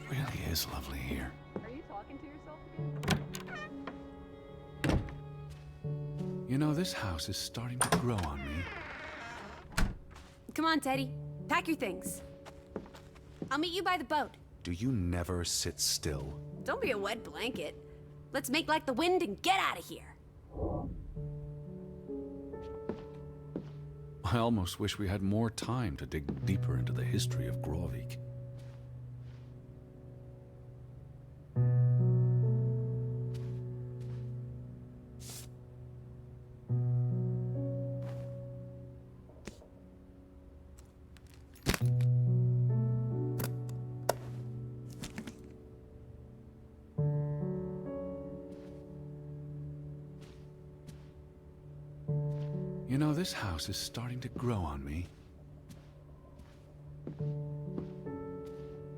Really is lovely here. Are you talking to yourself again? You know, this house is starting to grow on me. Come on, Teddy. Pack your things. I'll meet you by the boat. Do you never sit still? Don't be a wet blanket. Let's make like the wind and get out of here. I almost wish we had more time to dig deeper into the history of Grovik. You know, this house is starting to grow on me.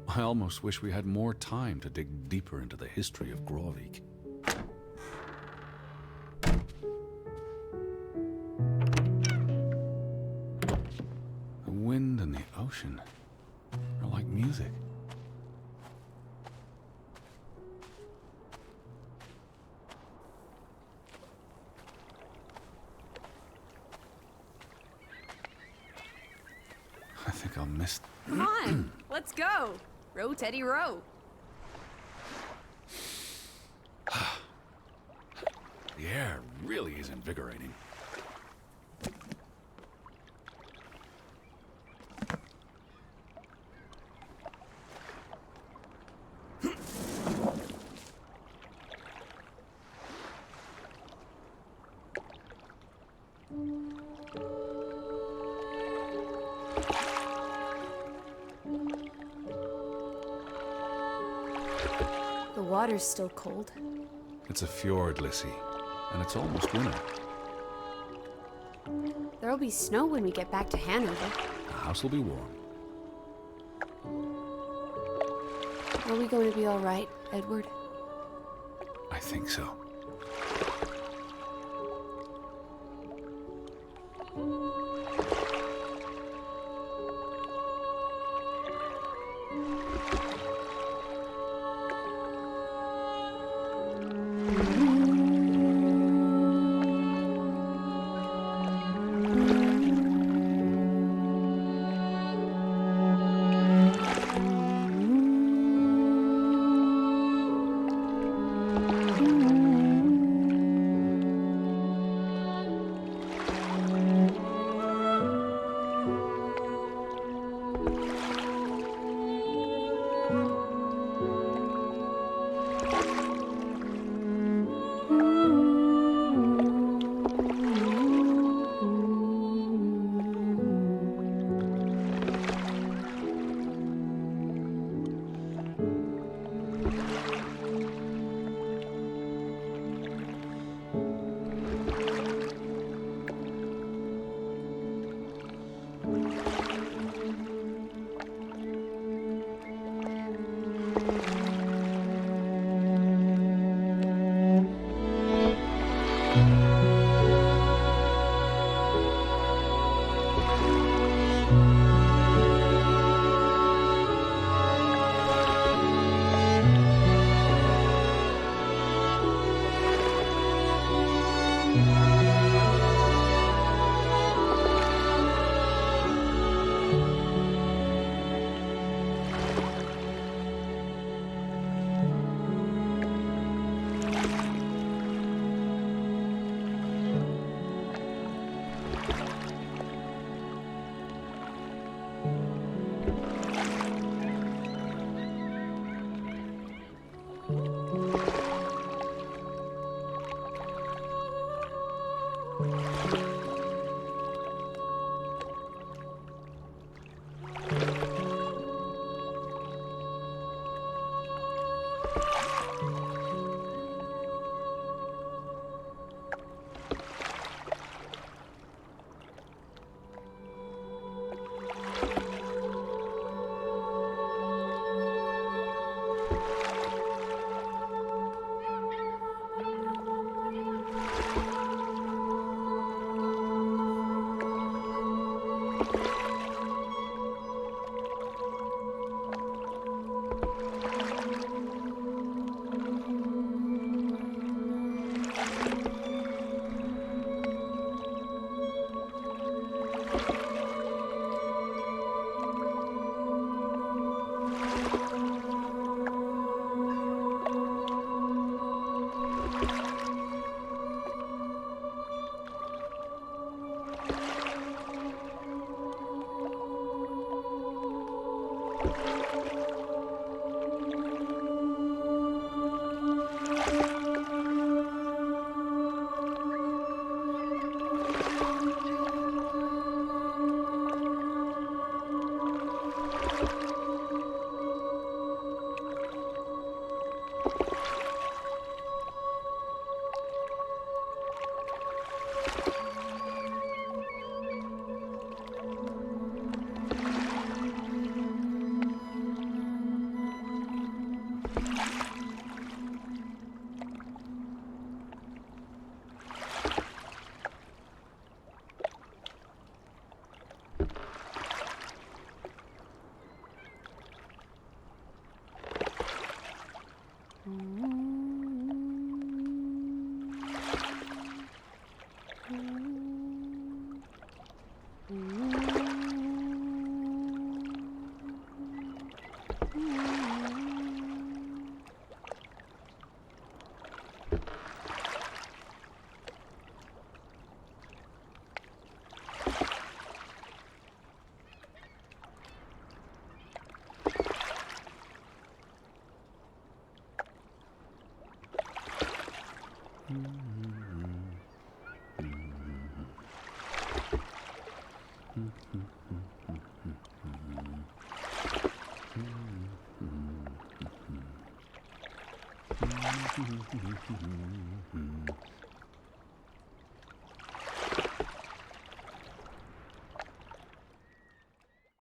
I almost wish we had more time to dig deeper into the history of Grovik. The wind and the ocean are like music. I think I'll miss... Come on, let's go. Row, Teddy, row. The air really is invigorating. The water's still cold. It's a fjord, Lissy, and it's almost winter. There'll be snow when we get back to Hanover. The house will be warm. Are we going to be all right, Edward? I think so.